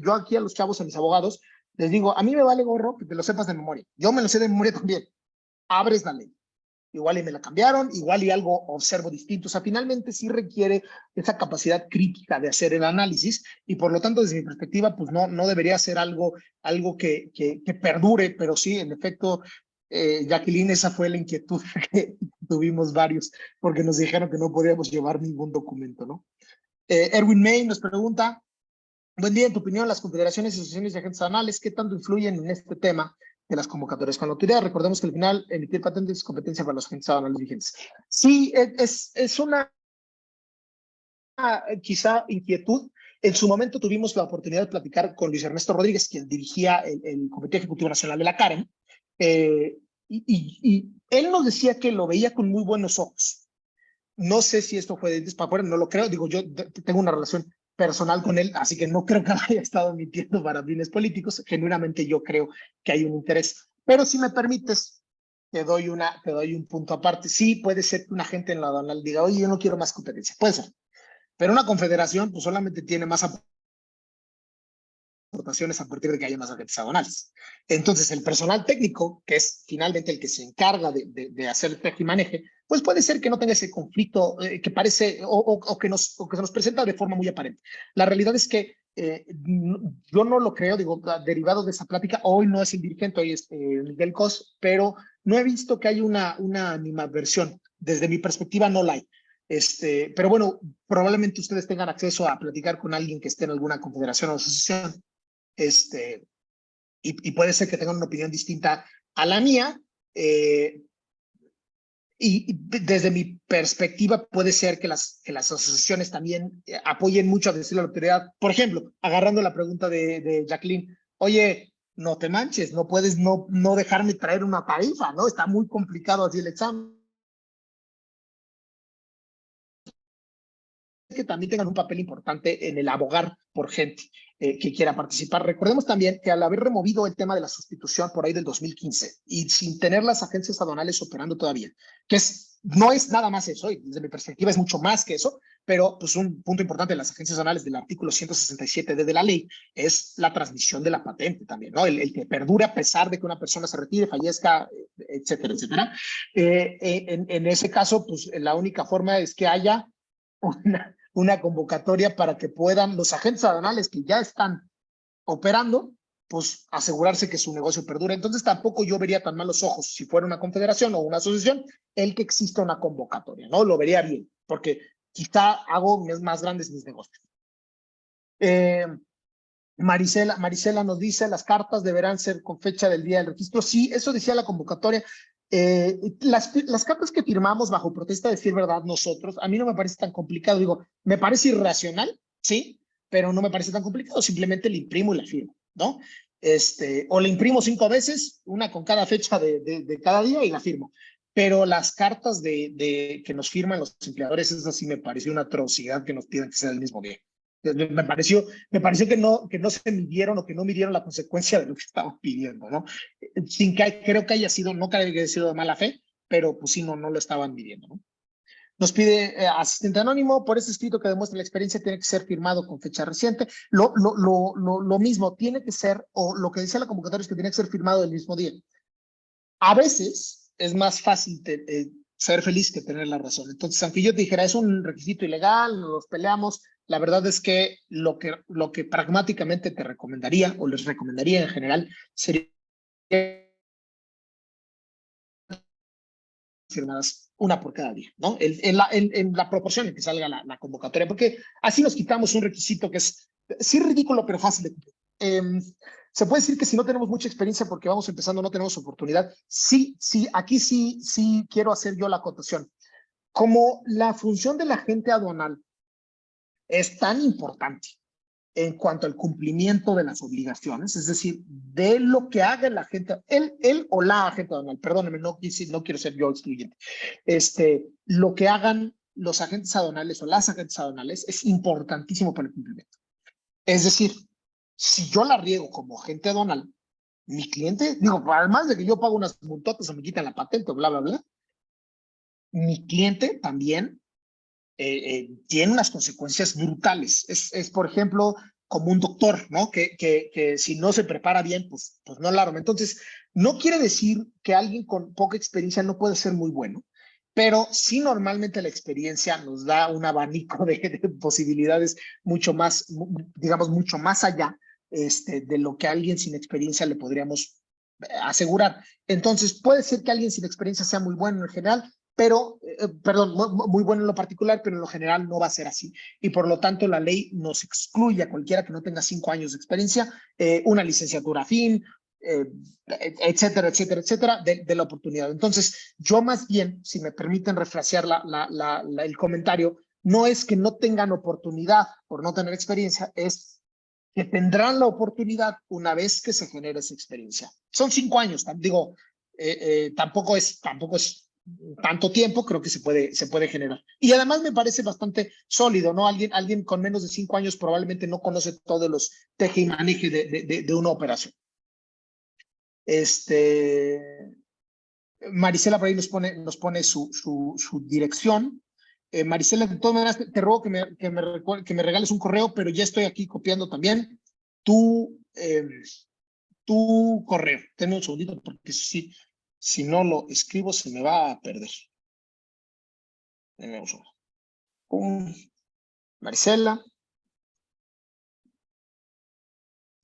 Speaker 4: yo aquí a los chavos, a mis abogados, les digo, a mí me vale gorro que te lo sepas de memoria, yo me lo sé de memoria también, abres la ley. Igual y me la cambiaron, igual y algo observo distinto. O sea, finalmente sí requiere esa capacidad crítica de hacer el análisis y por lo tanto, desde mi perspectiva, pues no debería ser algo que perdure, pero sí, en efecto, Jacqueline, esa fue la inquietud que tuvimos varios, porque nos dijeron que no podíamos llevar ningún documento, ¿no? Erwin May nos pregunta, buen día, en tu opinión, las confederaciones y asociaciones de agentes aduanales, ¿qué tanto influyen en este tema de las convocatorias con la autoridad? Recordemos que al final emitir patentes es competencia para los agentes aduanales vigentes. Sí, es una quizá inquietud. En su momento tuvimos la oportunidad de platicar con Luis Ernesto Rodríguez, quien dirigía el Comité Ejecutivo Nacional de la CAREM, y él nos decía que lo veía con muy buenos ojos. No sé si esto fue de dientes para afuera, no lo creo. Digo, yo tengo una relación personal con él, así que no creo que haya estado mintiendo para fines políticos. Genuinamente yo creo que hay un interés. Pero si me permites, te doy un punto aparte. Sí, puede ser que una gente en la aduanal diga, oye, yo no quiero más competencia. Puede ser. Pero una confederación pues solamente tiene más aportaciones a partir de que haya más agentes aduanales. Entonces, el personal técnico, que es finalmente el que se encarga de hacer el tejimaneje, pues puede ser que no tenga ese conflicto que parece o que se nos presenta de forma muy aparente. La realidad es que yo no lo creo, digo, derivado de esa plática, hoy no es el dirigente, hoy es Miguel Cos, pero no he visto que haya una animadversión. Desde mi perspectiva no la hay. Pero bueno, probablemente ustedes tengan acceso a platicar con alguien que esté en alguna confederación o asociación, y puede ser que tengan una opinión distinta a la mía, y desde mi perspectiva puede ser que las asociaciones también apoyen mucho a decirle a la autoridad, por ejemplo, agarrando la pregunta de Jacqueline, oye, no te manches, no puedes no dejarme traer una tarifa, ¿no? Está muy complicado así el examen. Que también tengan un papel importante en el abogar por gente que quiera participar. Recordemos también que al haber removido el tema de la sustitución por ahí del 2015 y sin tener las agencias aduanales operando todavía, que no es nada más eso, y desde mi perspectiva es mucho más que eso, pero pues un punto importante de las agencias aduanales del artículo 167 de la ley es la transmisión de la patente también, ¿no? El que perdure a pesar de que una persona se retire, fallezca, etcétera, etcétera. En ese caso, pues la única forma es que haya una convocatoria para que puedan los agentes aduanales que ya están operando, pues asegurarse que su negocio perdure. Entonces tampoco yo vería tan malos ojos si fuera una confederación o una asociación el que exista una convocatoria, ¿no? Lo vería bien, porque quizá hago más grandes mis negocios. Marisela nos dice, las cartas deberán ser con fecha del día del registro. Sí, eso decía la convocatoria. Las cartas que firmamos bajo protesta, decir verdad, nosotros, a mí no me parece tan complicado. Digo, me parece irracional, sí, pero no me parece tan complicado. Simplemente le imprimo y la firmo, ¿no? O le imprimo 5 veces, una con cada fecha de cada día y la firmo. Pero las cartas que nos firman los empleadores, eso sí me pareció una atrocidad que nos pidan que sea el mismo día. Me pareció que no se midieron o que no midieron la consecuencia de lo que estaban pidiendo, ¿no? Creo que haya sido, no creo que haya sido de mala fe, pero pues sí, no lo estaban midiendo, ¿no? Nos pide asistente anónimo, por ese escrito que demuestra la experiencia tiene que ser firmado con fecha reciente. Lo mismo, tiene que ser, o lo que decía la convocatoria es que tiene que ser firmado el mismo día. A veces es más fácil ser feliz que tener la razón. Entonces, aunque yo te dijera, es un requisito ilegal, nos peleamos, la verdad es que lo que pragmáticamente te recomendaría, o les recomendaría en general, sería firmadas una por cada día, ¿no? En la proporción en que salga la convocatoria, porque así nos quitamos un requisito que es, sí, ridículo, pero fácil de cumplir. Se puede decir que si no tenemos mucha experiencia porque vamos empezando, no tenemos oportunidad. Sí, aquí sí quiero hacer yo la acotación. Como la función del agente aduanal es tan importante en cuanto al cumplimiento de las obligaciones, es decir, de lo que haga el agente, él o la agente aduanal, perdónenme, no quiero ser yo excluyente, lo que hagan los agentes aduanales o las agentes aduanales es importantísimo para el cumplimiento. Es decir, si yo la riego como agente aduanal, mi cliente, digo, además de que yo pago unas multotas o me quitan la patente o bla, bla, bla, mi cliente también tiene unas consecuencias brutales. Es, por ejemplo, como un doctor, ¿no? Que si no se prepara bien, pues no la arma. Entonces, no quiere decir que alguien con poca experiencia no puede ser muy bueno, pero sí normalmente la experiencia nos da un abanico de posibilidades mucho más, digamos, mucho más allá de lo que a alguien sin experiencia le podríamos asegurar. Entonces, puede ser que alguien sin experiencia sea muy bueno en general, pero, perdón, muy bueno en lo particular, pero en lo general no va a ser así. Y por lo tanto, la ley nos excluye a cualquiera que no tenga 5 años de experiencia, una licenciatura afín, etcétera, etcétera, etcétera, de la oportunidad. Entonces, yo más bien, si me permiten refrasear el comentario, no es que no tengan oportunidad por no tener experiencia, es que tendrán la oportunidad una vez que se genere esa experiencia. Son 5 años, digo, tampoco es tanto tiempo, creo que se puede generar. Y además me parece bastante sólido, ¿no? Alguien con menos de 5 años probablemente no conoce todos los teje y maneje de una operación. Marisela por ahí nos pone su dirección. Marisela, de todas maneras, te ruego que me regales un correo, pero ya estoy aquí copiando también tu correo. Tenme un segundito, porque si no lo escribo se me va a perder. Denme un segundo. Marisela.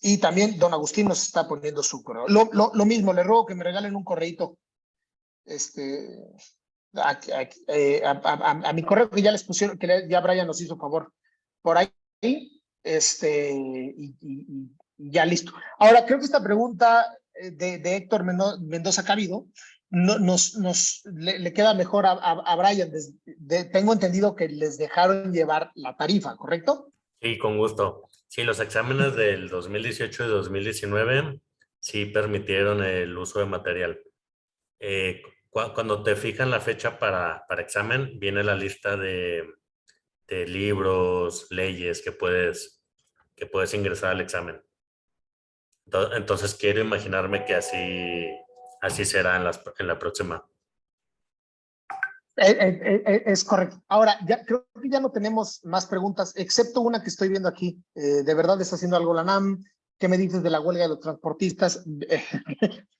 Speaker 4: Y también don Agustín nos está poniendo su correo. Lo mismo, le ruego que me regalen un correíto. A mi correo que ya les pusieron, que ya Brian nos hizo favor. Por ahí, y ya listo. Ahora, creo que esta pregunta de Héctor Mendoza Cabido le queda mejor a Brian. Tengo entendido que les dejaron llevar la tarifa, ¿correcto?
Speaker 3: Sí, con gusto. Sí, los exámenes del 2018 y 2019 sí permitieron el uso de material. Cuando te fijan la fecha para examen, viene la lista de libros, leyes que puedes ingresar al examen. Entonces quiero imaginarme que así será en la próxima.
Speaker 4: Es correcto. Ahora, creo que ya no tenemos más preguntas, excepto una que estoy viendo aquí. ¿De verdad está haciendo algo la NAM? ¿Qué me dices de la huelga de los transportistas?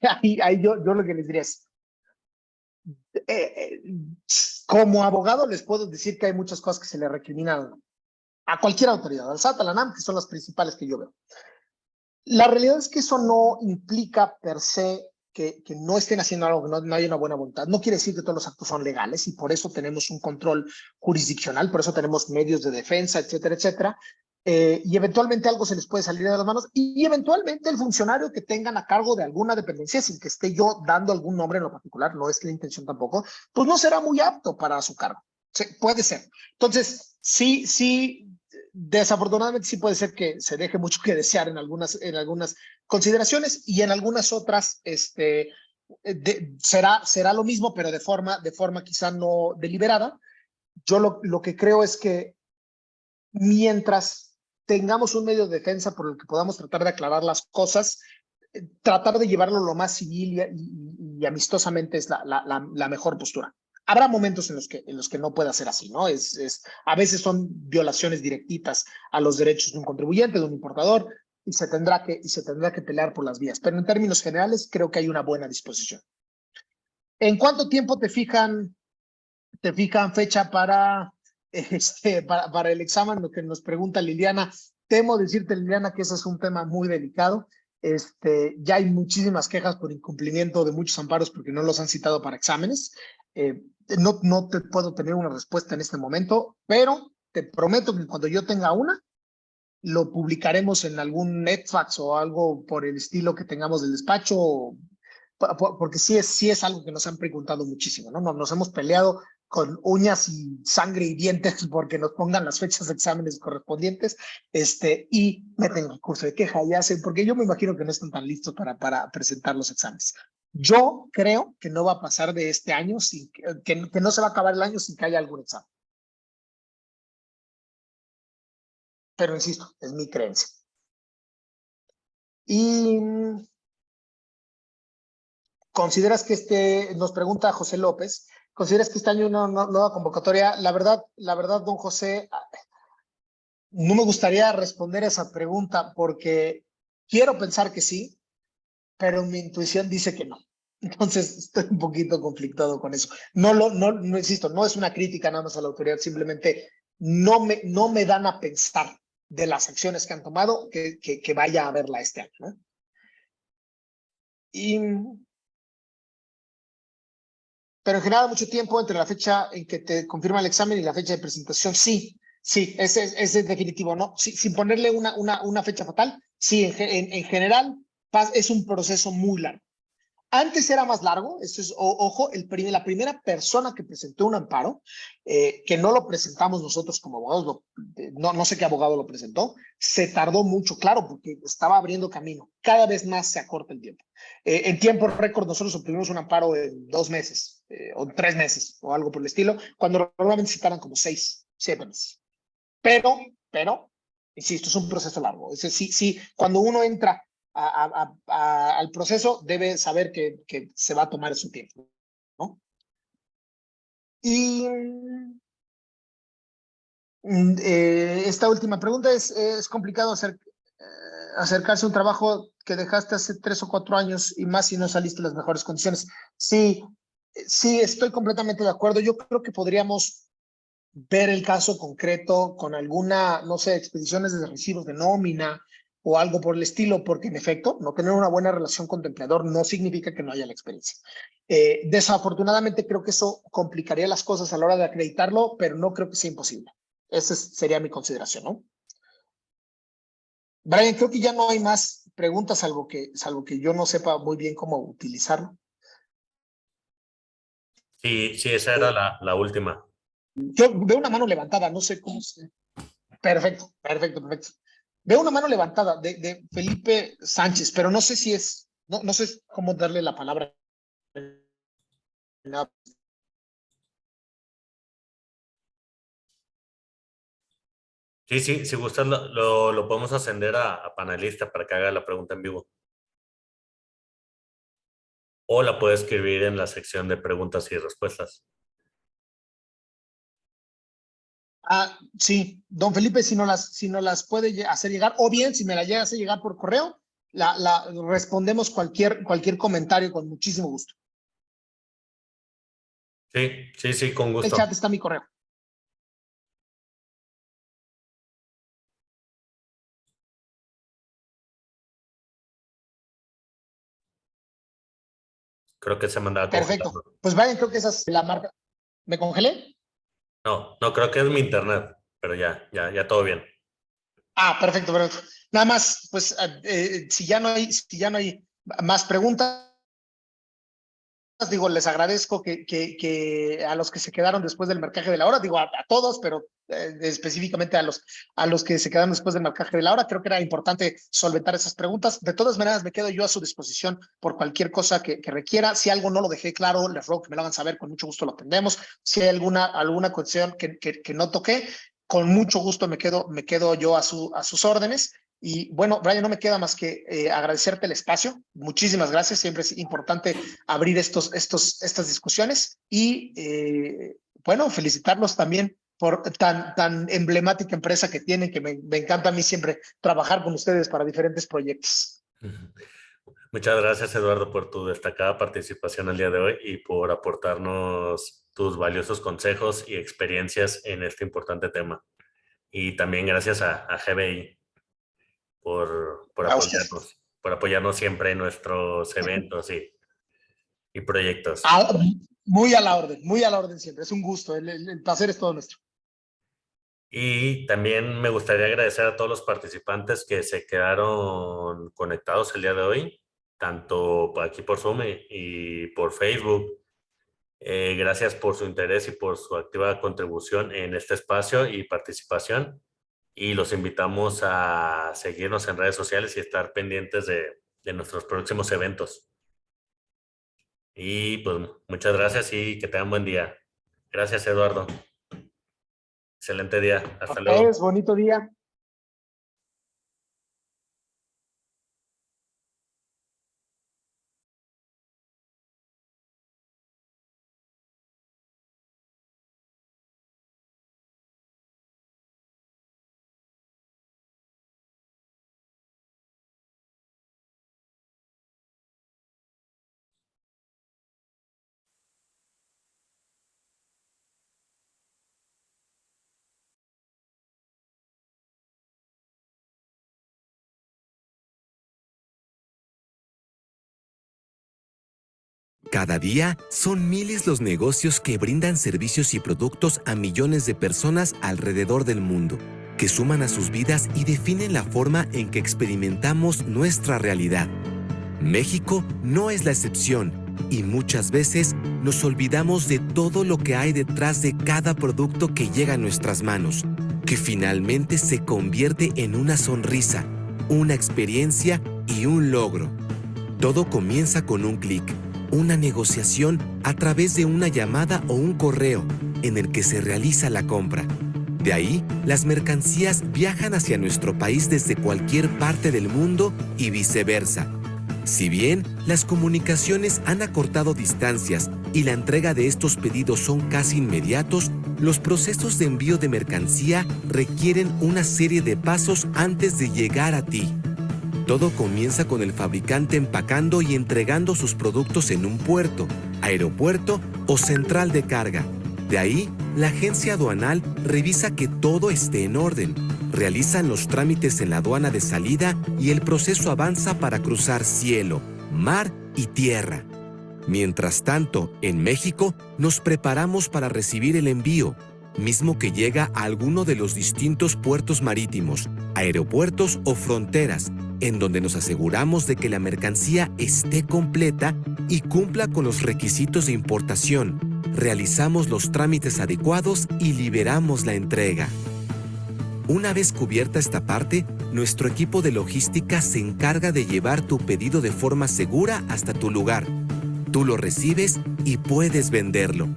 Speaker 4: Ahí yo lo que les diría es, como abogado les puedo decir que hay muchas cosas que se le recriminan a cualquier autoridad, al SAT, a la NAM, que son las principales que yo veo. La realidad es que eso no implica per se que no estén haciendo algo, que no haya una buena voluntad. No quiere decir que todos los actos son legales y por eso tenemos un control jurisdiccional, por eso tenemos medios de defensa, etcétera, etcétera. Y eventualmente algo se les puede salir de las manos y eventualmente el funcionario que tengan a cargo de alguna dependencia, sin que esté yo dando algún nombre en lo particular, no es la intención tampoco, pues no será muy apto para su cargo. Puede ser. Entonces, sí, desafortunadamente sí puede ser que se deje mucho que desear en algunas consideraciones y en algunas otras será lo mismo, pero de forma quizá no deliberada. Yo lo que creo es que mientras tengamos un medio de defensa por el que podamos tratar de aclarar las cosas, tratar de llevarlo lo más civil y amistosamente es la mejor postura. Habrá momentos en los que no pueda ser así, ¿no? A veces son violaciones directitas a los derechos de un contribuyente, de un importador, y se tendrá que pelear por las vías. Pero en términos generales, creo que hay una buena disposición. ¿En cuánto tiempo te fijan fecha para el examen? Lo que nos pregunta Liliana. Temo decirte, Liliana, que ese es un tema muy delicado. Ya hay muchísimas quejas por incumplimiento de muchos amparos porque no los han citado para exámenes. No te puedo tener una respuesta en este momento, pero te prometo que cuando yo tenga una, lo publicaremos en algún Netfax o algo por el estilo que tengamos del despacho, porque sí es algo que nos han preguntado muchísimo, ¿no? Nos hemos peleado con uñas y sangre y dientes porque nos pongan las fechas de exámenes correspondientes, y meten el curso de queja y hacen, porque yo me imagino que no están tan listos para presentar los exámenes. Yo creo que no va a pasar de este año, que no se va a acabar el año sin que haya algún examen. Pero insisto, es mi creencia. Y ¿consideras que nos pregunta José López, ¿consideras que este año una nueva convocatoria? La verdad, don José, no me gustaría responder esa pregunta porque quiero pensar que sí, pero mi intuición dice que no. Entonces estoy un poquito conflictado con eso. No insisto, no es una crítica nada más a la autoridad, simplemente no me dan a pensar de las acciones que han tomado que vaya a haberla este año, ¿no? Pero en general mucho tiempo entre la fecha en que te confirma el examen y la fecha de presentación. Sí, ese es definitivo, ¿no? Sí, sin ponerle una fecha fatal, sí, en general es un proceso muy largo. Antes era más largo, esto es, ojo, la primera persona que presentó un amparo, que no lo presentamos nosotros como abogados, no sé qué abogado lo presentó, se tardó mucho, claro, porque estaba abriendo camino. Cada vez más se acorta el tiempo. En tiempo récord nosotros obtuvimos un amparo en 2 meses, o 3 meses o algo por el estilo, cuando normalmente se tardan como 6, 7 meses. Pero, insisto, es un proceso largo. Es decir, sí, cuando uno entra al proceso, debe saber que se va a tomar su tiempo, ¿no? Y esta última pregunta es complicado acercarse a un trabajo que dejaste hace 3 o 4 años y más si no saliste en las mejores condiciones. Sí, estoy completamente de acuerdo. Yo creo que podríamos ver el caso concreto con alguna, no sé, expediciones de recibos de nómina o algo por el estilo, porque en efecto, no tener una buena relación con tu empleador no significa que no haya la experiencia. Desafortunadamente creo que eso complicaría las cosas a la hora de acreditarlo, pero no creo que sea imposible. Esa sería mi consideración, ¿no? Brian, creo que ya no hay más preguntas, salvo que yo no sepa muy bien cómo utilizarlo.
Speaker 3: Sí, esa era la última.
Speaker 4: Yo veo una mano levantada, no sé cómo se... Perfecto. Veo una mano levantada de Felipe Sánchez, pero no sé si es... No sé cómo darle la palabra.
Speaker 3: Sí, si gustas lo podemos ascender a panelista para que haga la pregunta en vivo. O la puede escribir en la sección de preguntas y respuestas.
Speaker 4: Sí, don Felipe, si no las puede hacer llegar, o bien si me la llega a hacer llegar por correo, la respondemos cualquier comentario con muchísimo gusto.
Speaker 3: Sí, con gusto.
Speaker 4: En el chat está mi correo.
Speaker 3: Creo que se mandaba
Speaker 4: Perfecto.
Speaker 3: congelando.
Speaker 4: Pues vayan, creo que esa es la marca. ¿Me congelé?
Speaker 3: No, creo que es mi internet, pero ya todo bien.
Speaker 4: Perfecto. Nada más, pues, si ya no hay más preguntas, digo, les agradezco que a los que se quedaron después del marcaje de la hora, digo a todos, pero específicamente a los que se quedaron después del marcaje de la hora, creo que era importante solventar esas preguntas. De todas maneras, me quedo yo a su disposición por cualquier cosa que requiera. Si algo no lo dejé claro, les ruego que me lo hagan saber, con mucho gusto lo atendemos. Si hay alguna cuestión que no toqué, con mucho gusto me quedo yo a sus órdenes. Y bueno, Brian, no me queda más que agradecerte el espacio. Muchísimas gracias. Siempre es importante abrir estas discusiones y bueno, felicitarlos también por tan emblemática empresa que tienen, que me encanta a mí siempre trabajar con ustedes para diferentes proyectos.
Speaker 3: Muchas gracias, Eduardo, por tu destacada participación el día de hoy y por aportarnos tus valiosos consejos y experiencias en este importante tema. Y también gracias a GBI por apoyarnos siempre en nuestros eventos y proyectos.
Speaker 4: Muy a la orden siempre. Es un gusto, el placer es todo nuestro.
Speaker 3: Y también me gustaría agradecer a todos los participantes que se quedaron conectados el día de hoy, tanto aquí por Zoom y por Facebook. Gracias por su interés y por su activa contribución en este espacio y participación. Y los invitamos a seguirnos en redes sociales y estar pendientes de nuestros próximos eventos. Y pues muchas gracias y que tengan buen día. Gracias, Eduardo. Excelente día. Hasta luego.
Speaker 4: Bonito día.
Speaker 1: Cada día son miles los negocios que brindan servicios y productos a millones de personas alrededor del mundo, que suman a sus vidas y definen la forma en que experimentamos nuestra realidad. México no es la excepción y muchas veces nos olvidamos de todo lo que hay detrás de cada producto que llega a nuestras manos, que finalmente se convierte en una sonrisa, una experiencia y un logro. Todo comienza con un clic. una negociación a través de una llamada o un correo en el que se realiza la compra. De ahí, las mercancías viajan hacia nuestro país desde cualquier parte del mundo y viceversa. Si bien las comunicaciones han acortado distancias y la entrega de estos pedidos son casi inmediatos, los procesos de envío de mercancía requieren una serie de pasos antes de llegar a ti. Todo comienza con el fabricante empacando y entregando sus productos en un puerto, aeropuerto o central de carga. De ahí, la agencia aduanal revisa que todo esté en orden. Realizan los trámites en la aduana de salida y el proceso avanza para cruzar cielo, mar y tierra. Mientras tanto, en México, nos preparamos para recibir el envío, mismo que llega a alguno de los distintos puertos marítimos, aeropuertos o fronteras, en donde nos aseguramos de que la mercancía esté completa y cumpla con los requisitos de importación. Realizamos los trámites adecuados y liberamos la entrega. Una vez cubierta esta parte, nuestro equipo de logística se encarga de llevar tu pedido de forma segura hasta tu lugar. Tú lo recibes y puedes venderlo.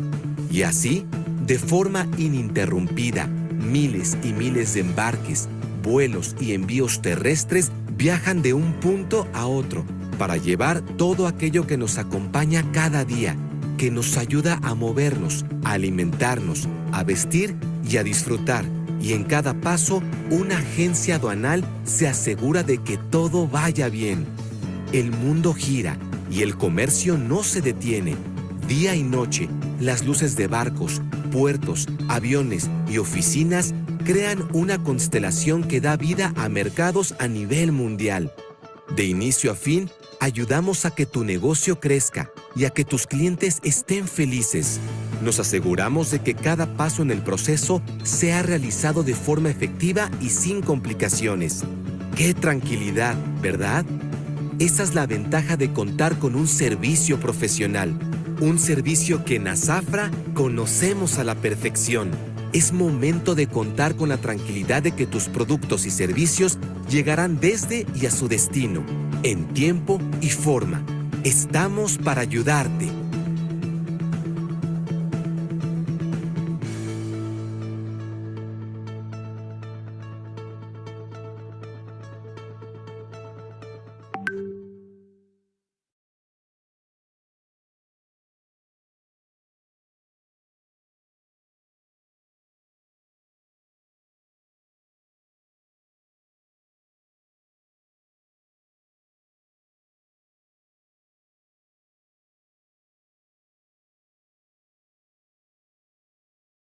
Speaker 1: Y así, de forma ininterrumpida, miles y miles de embarques, vuelos y envíos terrestres viajan de un punto a otro para llevar todo aquello que nos acompaña cada día, que nos ayuda a movernos, a alimentarnos, a vestir y a disfrutar. Y en cada paso, una agencia aduanal se asegura de que todo vaya bien. El mundo gira y el comercio no se detiene. Día y noche, las luces de barcos, puertos, aviones y oficinas crean una constelación que da vida a mercados a nivel mundial. De inicio a fin, ayudamos a que tu negocio crezca y a que tus clientes estén felices. Nos aseguramos de que cada paso en el proceso sea realizado de forma efectiva y sin complicaciones. ¡Qué tranquilidad!, ¿verdad? Esa es la ventaja de contar con un servicio profesional. Un servicio que en Azafra conocemos a la perfección. Es momento de contar con la tranquilidad de que tus productos y servicios llegarán desde y a su destino, en tiempo y forma. Estamos para ayudarte.